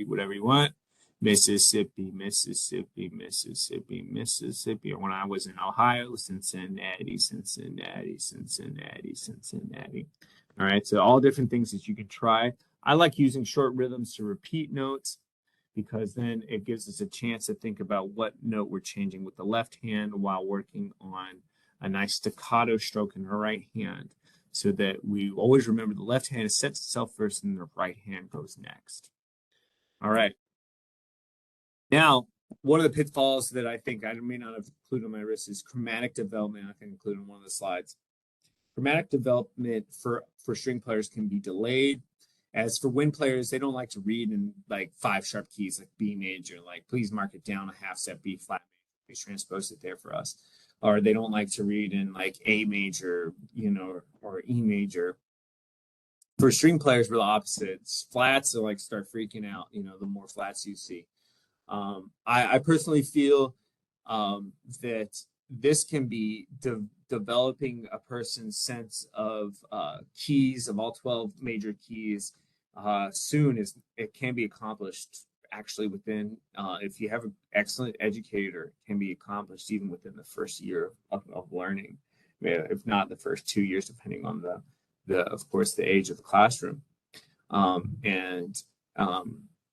whatever you want. Mississippi, Mississippi, Mississippi, Mississippi. When I was in Ohio, Cincinnati, Cincinnati, Cincinnati, Cincinnati. All right, so all different things that you can try. I like using short rhythms to repeat notes because then it gives us a chance to think about what note we're changing with the left hand while working on a nice staccato stroke in the right hand, so that we always remember the left hand sets itself first and the right hand goes next. All right. Now, one of the pitfalls that I think I may not have included on my list is chromatic development. I can include in one of the slides. Chromatic development for string players can be delayed. As for wind players, they don't like to read in like 5 sharp keys like B major. Like, please mark it down a half step B flat. Please transpose it there for us. Or they don't like to read in like A major, or E major. For string players, we're the opposites. Flats are like start freaking out, the more flats you see. I personally feel that this can be developing a person's sense of keys, of all 12 major keys soon. It can be accomplished actually within, if you have an excellent educator, it can be accomplished even within the first year of learning, if not the first 2 years, depending on of course, the age of the classroom. And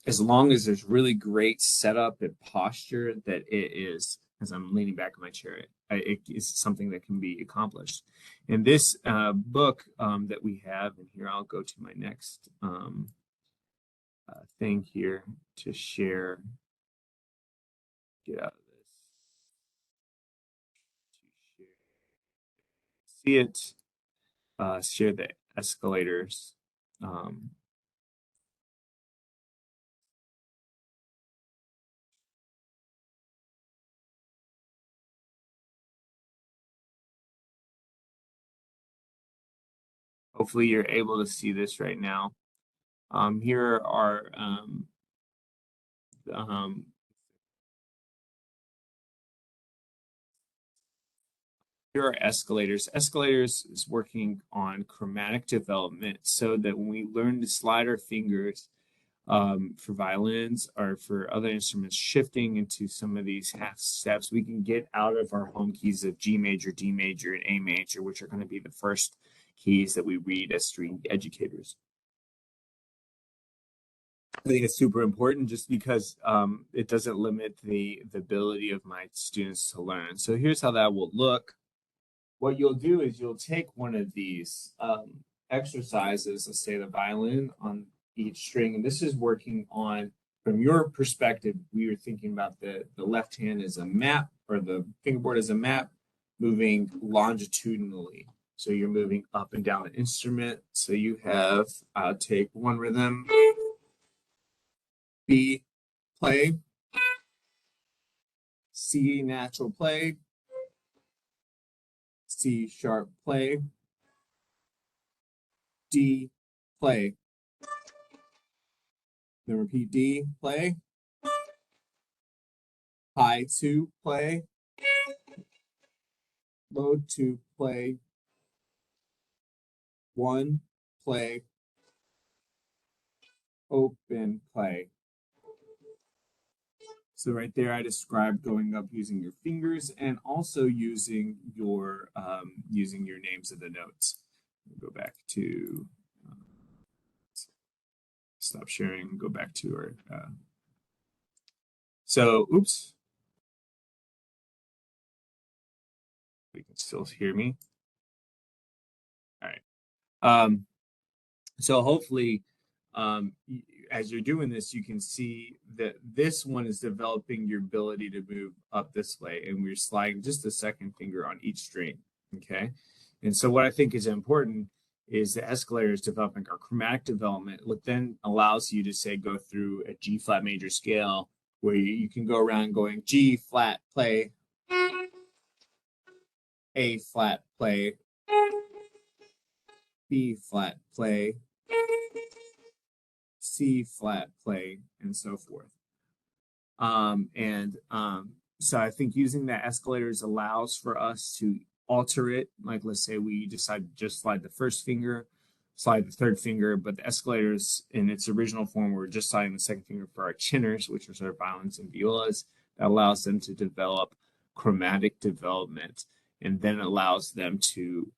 as long as there's really great setup and posture, that it is, as I'm leaning back in my chair, it is something that can be accomplished. In this book that we have, and here I'll go to my next thing here to share. Get out of this. See it. Share the escalators. Hopefully you're able to see this right now. Here are here are escalators. Escalators is working on chromatic development so that when we learn to slide our fingers for violins or for other instruments, shifting into some of these half steps, we can get out of our home keys of G major, D major, and A major, which are going to be the first keys that we read as string educators. I think it's super important just because it doesn't limit the ability of my students to learn. So here's how that will look. What you'll do is you'll take one of these exercises, let's say the violin on each string, and this is working on, from your perspective, we were thinking about the left hand as a map, or the fingerboard as a map, moving longitudinally. So you're moving up and down the instrument. So you have, I'll take one rhythm, B, play, C, natural play, C sharp play, D, play. Then repeat D, play, high 2, play, low 2, play, 1, play, open, play. So right there, I described going up using your fingers and also using your names of the notes. We'll go back to stop sharing. Go back to our. So, oops. You can still hear me. All right. So hopefully, as you're doing this, you can see that this one is developing your ability to move up this way, and we're sliding just the second finger on each string, okay? And so what I think is important is the escalator is developing our chromatic development, which then allows you to, say, go through a G flat major scale, where you can go around going G flat, play, A flat, play, B flat, play, C flat, play, and so forth. So I think using that escalators allows for us to alter it. Like let's say we decide to just slide the first finger, slide the third finger, but the escalators in its original form, we're just sliding the second finger for our chinners, which are sort of violins and violas. That allows them to develop chromatic development, and then allows them to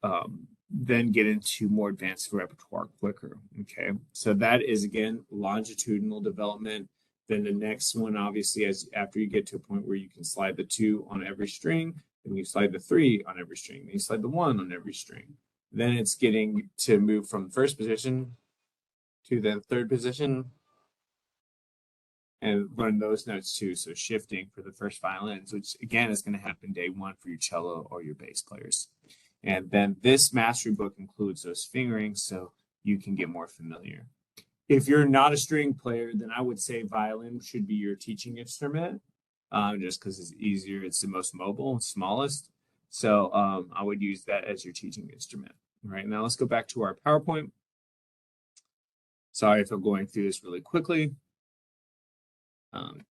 then get into more advanced repertoire quicker. Okay, so that is again longitudinal development. Then the next one, obviously, as after you get to a point where you can slide the 2 on every string, then you slide the 3 on every string, then you slide the 1 on every string. Then it's getting to move from first position to the third position and learn those notes too. So shifting for the first violins, which again is going to happen day 1 for your cello or your bass players. And then this mastery book includes those fingerings so you can get more familiar. If you're not a string player, then I would say violin should be your teaching instrument, just because it's easier. It's the most mobile, smallest. So I would use that as your teaching instrument. All right, now let's go back to our PowerPoint. Sorry if I'm going through this really quickly.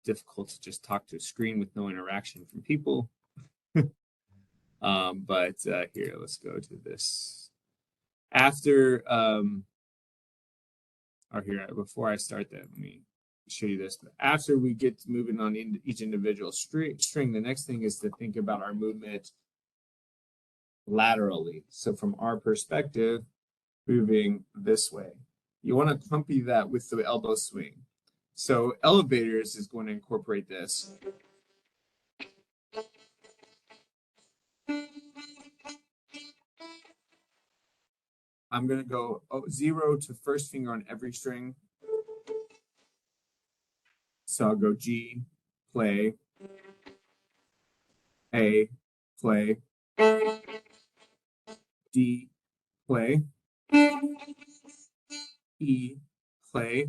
Difficult to just talk to a screen with no interaction from people. But here, let's go to this. After, or here, before I start that, let me show you this. After we get moving on in each individual string, the next thing is to think about our movement laterally. So from our perspective, moving this way. You want to accompany that with the elbow swing. So elevators is going to incorporate this. I'm going to go 0 to first finger on every string. So I'll go G, play, A, play, D, play, E, play,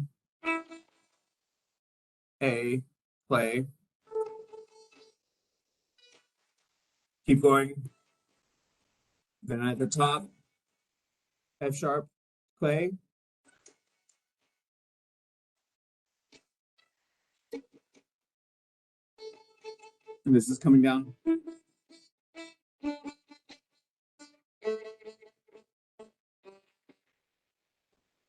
A, play. Keep going. Then at the top, F sharp, play. And this is coming down.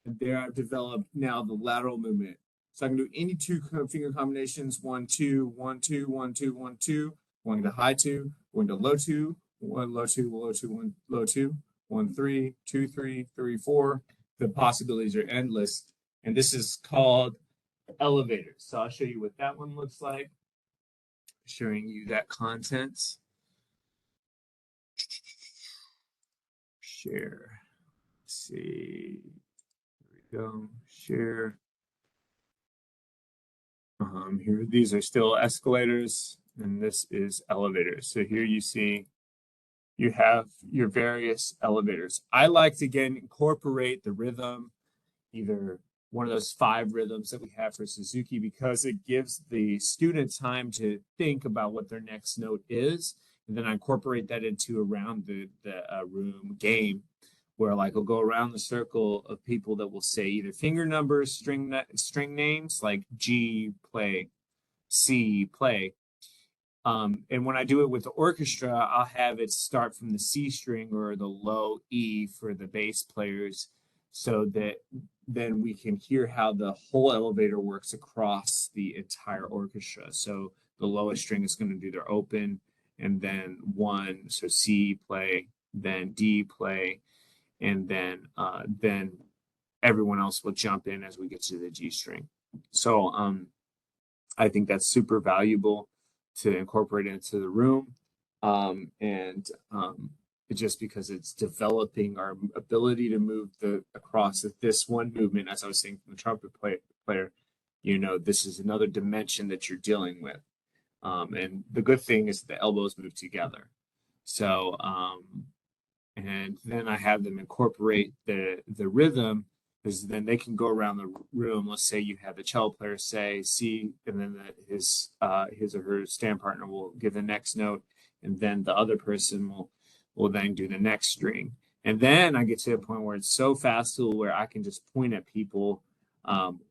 And there I've developed now the lateral movement. So I can do any 2 finger combinations, 1, 2, 1, 2, 1, 2, 1, 2, going to high 2, going to low 2, 1, low 2, low 2, 1, low 2, 1, 3, 2, 3, 3, 4. The possibilities are endless. And this is called elevators. So I'll show you what that one looks like. Showing you that content. Share. Let's see. Here we go. Share. Here, these are still escalators, and this is elevators. So here you see you have your various elevators. I like to again incorporate the rhythm, either one of those 5 rhythms that we have for Suzuki, because it gives the student time to think about what their next note is. And then I incorporate that into around the room game, where like I'll go around the circle of people that will say either finger numbers, string names like G, play, C, play. And when I do it with the orchestra, I'll have it start from the C string or the low E for the bass players, so that then we can hear how the whole elevator works across the entire orchestra. So the lowest string is going to do their open, and then 1, so C, play, then D, play, and then everyone else will jump in as we get to the G string. So I think that's super valuable to incorporate into the room, just because it's developing our ability to move across this one movement. As I was saying from the trumpet player, this is another dimension that you're dealing with, and the good thing is the elbows move together. So and then I have them incorporate the rhythm, because then they can go around the room. Let's say you have the cello player say C, and then his or her stand partner will give the next note, and then the other person will then do the next string. And then I get to a point where it's so facile where I can just point at people,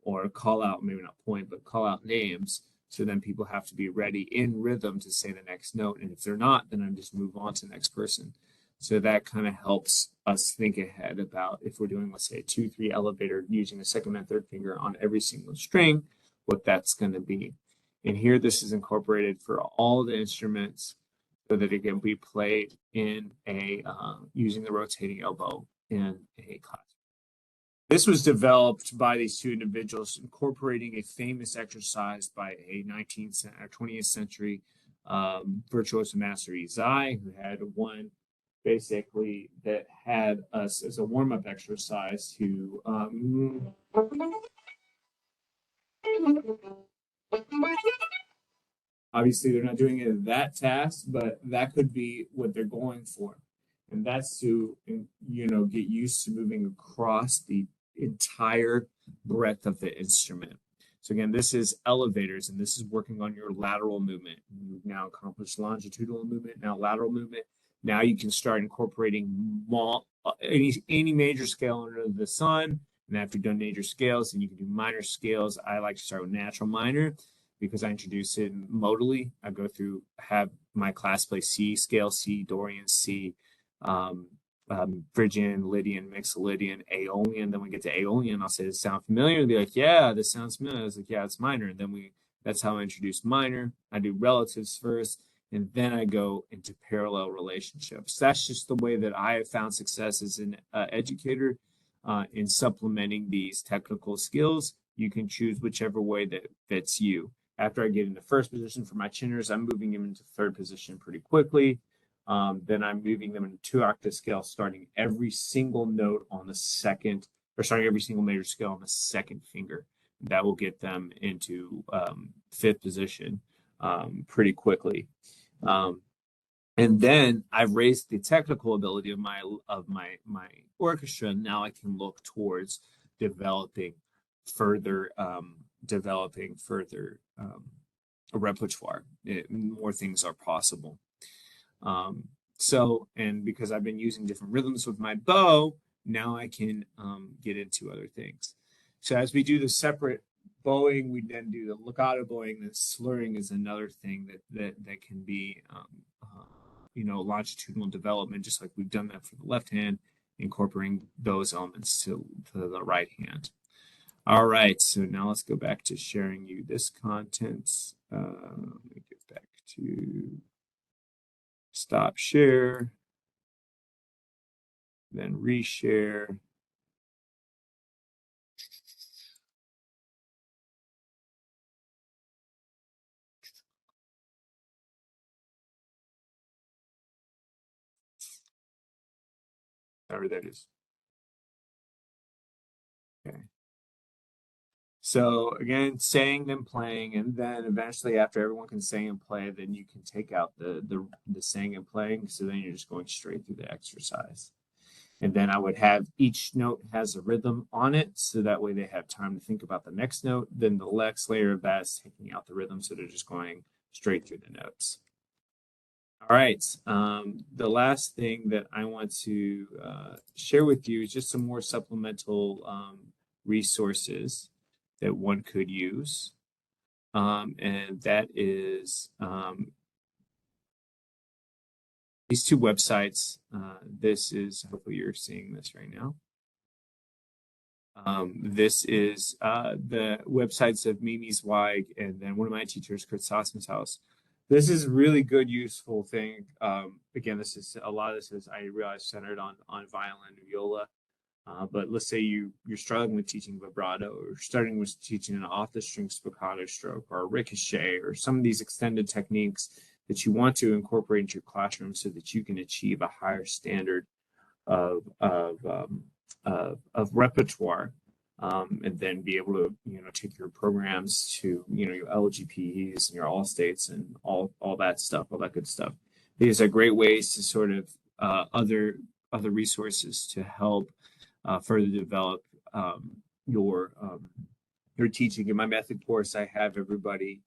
or call out, maybe not point, but call out names. So then people have to be ready in rhythm to say the next note. And if they're not, then I just move on to the next person. So that kind of helps us think ahead about if we're doing, let's say, a 2-3 elevator using a second and third finger on every single string, what that's going to be. And here this is incorporated for all the instruments so that it can be played in a using the rotating elbow in a class. This was developed by these two individuals, incorporating a famous exercise by a 19th or 20th century virtuoso master Izai, who had one basically that had us as a warm-up exercise to obviously they're not doing it in that task, but that could be what they're going for. And that's to, get used to moving across the entire breadth of the instrument. So again, this is elevators, and this is working on your lateral movement. You've now accomplished longitudinal movement, now lateral movement. Now you can start incorporating any major scale under the sun. And after you've done major scales, then you can do minor scales. I like to start with natural minor because I introduce it modally. I go through, have my class play C, scale C, Dorian C, Phrygian, Lydian, Mixolydian, Aeolian. Then we get to Aeolian. I'll say, does it sound familiar? They'll be like, yeah, this sounds familiar. I was like, yeah, it's minor. And then that's how I introduce minor. I do relatives first, and then I go into parallel relationships. That's just the way that I have found success as an educator in supplementing these technical skills. You can choose whichever way that fits you. After I get into first position for my chinners, I'm moving them into third position pretty quickly. Then I'm moving them into 2-octave scale, starting every single note on the second, or starting every single major scale on the second finger. That will get them into fifth position pretty quickly. And then I've raised the technical ability of my orchestra. Now I can look towards developing further a repertoire. More things are possible. And because I've been using different rhythms with my bow, now I can get into other things. So as we do the separate bowing, we then do the legato bowing. The slurring is another thing that can be, longitudinal development, just like we've done that for the left hand, incorporating those elements to the right hand. All right, so now let's go back to sharing you this content. Let me get back to stop share, then reshare. Whatever that is. Okay. So again, saying then playing, and then eventually after everyone can sing and play, then you can take out the saying and playing. So then you're just going straight through the exercise. And then I would have each note has a rhythm on it, so that way they have time to think about the next note. Then the next layer of that is taking out the rhythm, so they're just going straight through the notes. All right. The last thing that I want to share with you is just some more supplemental resources that one could use. And that is these two websites. This is, hopefully you're seeing this right now. This is the websites of Mimi Zweig and then one of my teachers, Kurt Sassman's house. This is a really good, useful thing. Again, this is a lot of this is, I realize, centered on violin and viola. But let's say you're struggling with teaching vibrato, or starting with teaching an off the string spiccato stroke, or a ricochet, or some of these extended techniques that you want to incorporate into your classroom so that you can achieve a higher standard of repertoire, and then be able to take your programs to your LGPs and your all states and all that stuff, all that good stuff. These are great ways to sort of other resources to help further develop your teaching. In my method course, I have everybody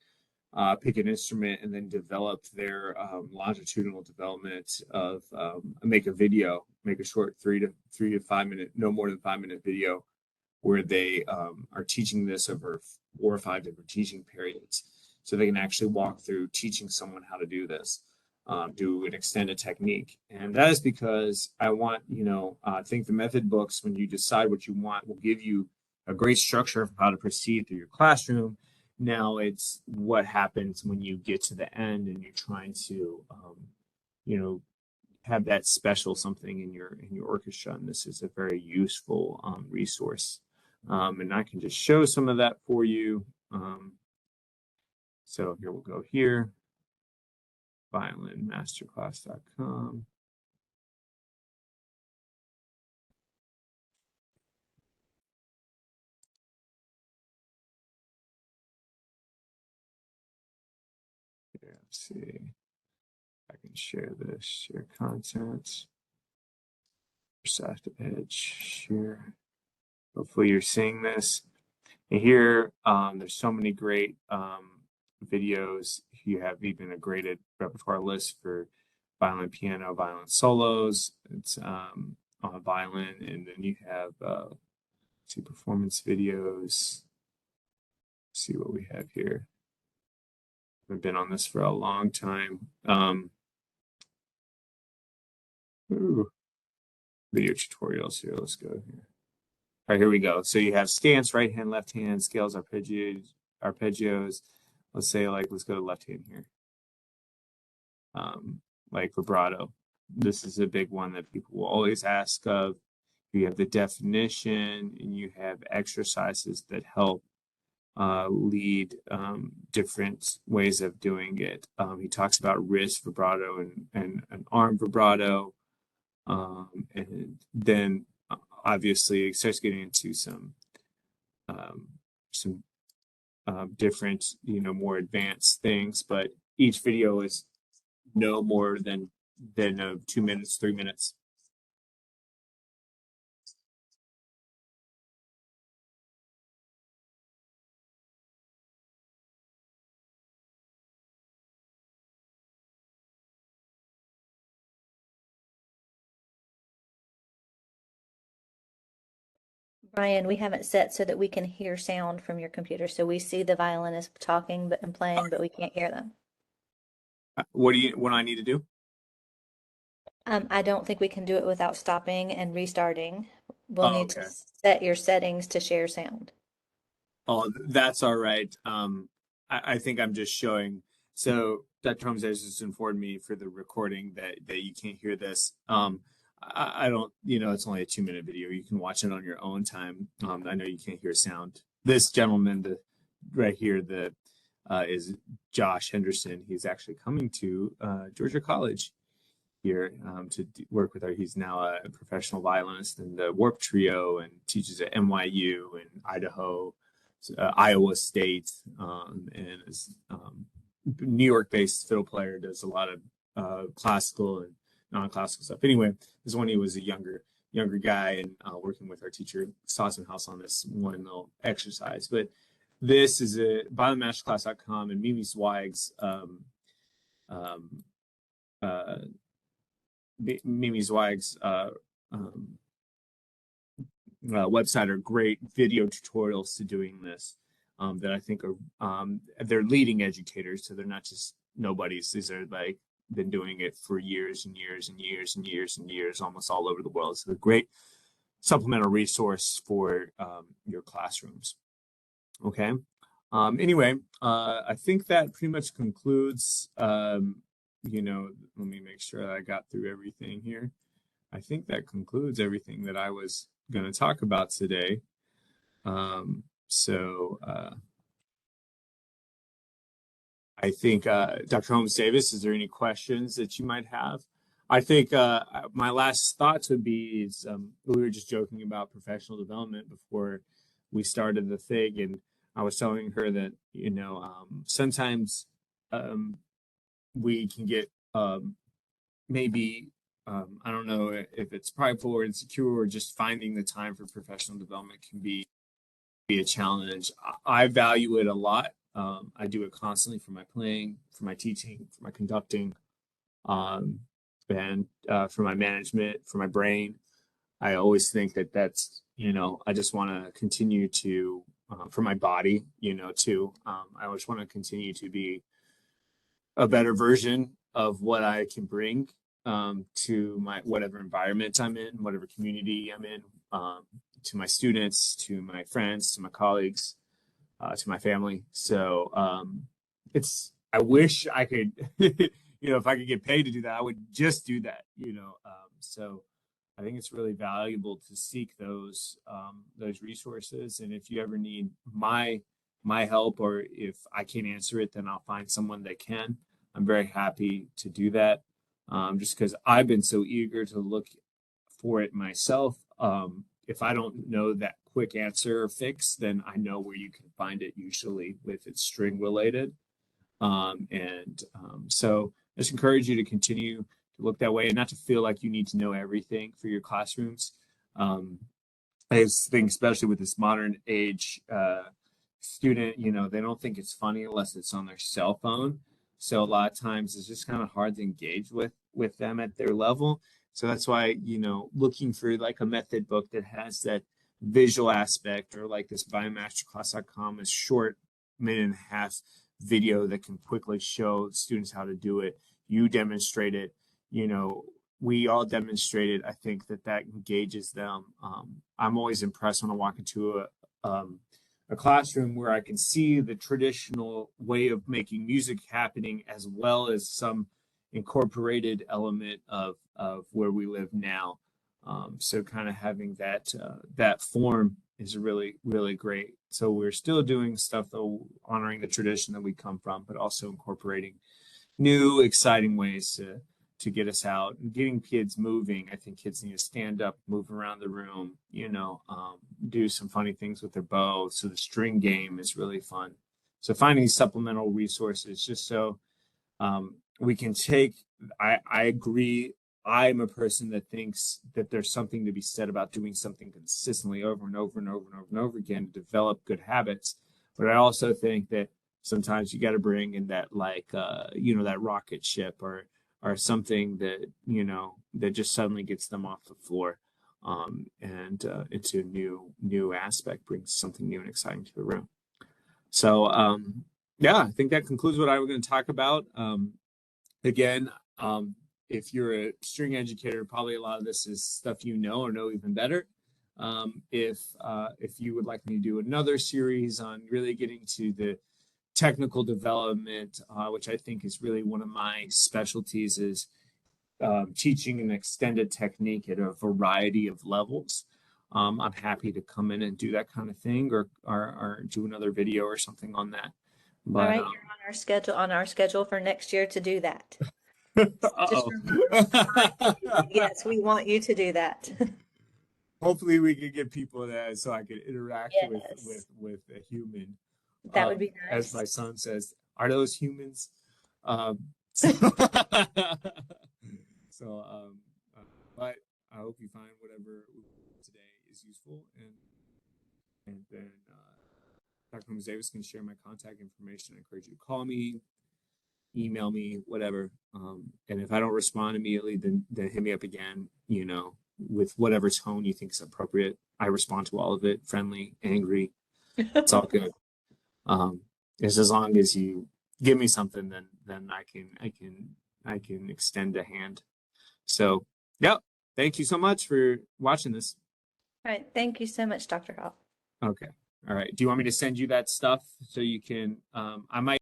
pick an instrument and then develop their longitudinal development of make a short 3 to 5 minute, no more than 5 minute video where they are teaching this over 4 or 5 different teaching periods. So they can actually walk through teaching someone how to do this. do an extended technique. And that is because I want, I think the method books, when you decide what you want, will give you a great structure of how to proceed through your classroom. Now it's what happens when you get to the end and you're trying to, have that special something in your orchestra. And this is a very useful resource. And I can just show some of that for you. So here we'll go here, violinmasterclass.com. Yeah, let's see. I can share this, share content, Microsoft Edge, share. Hopefully you're seeing this. And here, there's so many great videos. You have even a graded repertoire list for violin, piano, violin solos. It's on violin, and then you have see performance videos. Let's see what we have here. I've been on this for a long time. Video tutorials here. Let's go here. All right, here we go. So you have stance, right hand, left hand, scales, arpeggios. Let's say let's go to left hand here. Like vibrato. This is a big one that people will always ask of. You have the definition and you have exercises that help lead different ways of doing it. He talks about wrist vibrato and arm vibrato. And then obviously it starts getting into some different, more advanced things, but each video is no more than 2 minutes, 3 minutes. Brian, we have it set so that we can hear sound from your computer. So we see the violinist talking and playing, but we can't hear them. What I need to do? I don't think we can do it without stopping and restarting. We'll Oh, need okay. to set your settings to share sound. Oh, that's all right. I think I'm just showing. So Dr. Holmes has just informed me for the recording that you can't hear this. I don't, it's only a 2 minute video. You can watch it on your own time. I know you can't hear sound. This gentleman, right here, is Josh Henderson. He's actually coming to Georgia College here to work with her. He's now a professional violinist in the Warp Trio and teaches at NYU and Idaho, Iowa State, and is New York-based fiddle player. Does a lot of classical and non-classical stuff. Anyway, this is when he was a younger guy, and working with our teacher Sawson House on this one little exercise. But this is a violinmasterclass.com and Mimi Zweig's website are great video tutorials to doing this that I think are they're leading educators, so they're not just nobodies. These are been doing it for years and years and years and years and years, almost all over the world. So a great supplemental resource for your classrooms. Okay. Anyway, I think that pretty much concludes. Let me make sure I got through everything here. I think that concludes everything that I was going to talk about today. I think, Dr. Holmes Davis, is there any questions that you might have? I think my last thoughts would be is we were just joking about professional development before we started the thing, and I was telling her that sometimes we can get maybe I don't know if it's prideful or insecure or just finding the time for professional development can be a challenge. I value it a lot. I do it constantly for my playing, for my teaching, for my conducting, and for my management, for my brain. I always think that that's, I just want to continue to, for my body, too. I always want to continue to be a better version of what I can bring to my whatever environment I'm in, whatever community I'm in, to my students, to my friends, to my colleagues, to my family. So it's I wish I could, if I could get paid to do that, I would just do that. So I think it's really valuable to seek those resources. And if you ever need my help, or if I can't answer it, then I'll find someone that can. I'm very happy to do that. Just because I've been so eager to look for it myself. If I don't know that quick answer or fix, then I know where you can find it, usually if it's string related. So I just encourage you to continue to look that way, and not to feel like you need to know everything for your classrooms. I just think, especially with this modern age student, they don't think it's funny unless it's on their cell phone. So a lot of times it's just kind of hard to engage with them at their level. So that's why, looking for like a method book that has that visual aspect, or like this biomasterclass.com, is short minute and a half video that can quickly show students how to do it. You demonstrate it, we all demonstrated. I think that engages them. I'm always impressed when I walk into a classroom where I can see the traditional way of making music happening, as well as some incorporated element of where we live now. So kind of having that form is really, really great. So we're still doing stuff, though, honoring the tradition that we come from, but also incorporating new, exciting ways to get us out and getting kids moving. I think kids need to stand up, move around the room, do some funny things with their bow. So the string game is really fun. So finding supplemental resources, just so we can take. I agree. I'm a person that thinks that there's something to be said about doing something consistently over and over and over and over and over again to develop good habits. But I also think that sometimes you got to bring in that, that rocket ship, or something that that just suddenly gets them off the floor, and into a new aspect, brings something new and exciting to the room. So yeah, I think that concludes what I was going to talk about. Again, if you're a string educator, probably a lot of this is stuff or know even better. If you would like me to do another series on really getting to the technical development, which I think is really one of my specialties, is teaching an extended technique at a variety of levels. I'm happy to come in and do that kind of thing, or do another video or something on that. But, all right, you're on our schedule for next year to do that. Just yes, we want you to do that. Hopefully we can get people that, so I can interact Yes. with a human. That would be nice. As my son says, are those humans? So, but I hope you find whatever today is useful, and then Dr. Holmes Davis can share my contact information. I encourage you to call me, email me, whatever. And if I don't respond immediately, then hit me up again, with whatever tone you think is appropriate. I respond to all of it, friendly, angry. It's all good. It's as long as you give me something, then I can extend a hand. So, yep. Thank you so much for watching this. All right. Thank you so much, Dr. Hall. Okay. All right. Do you want me to send you that stuff so you can? I might.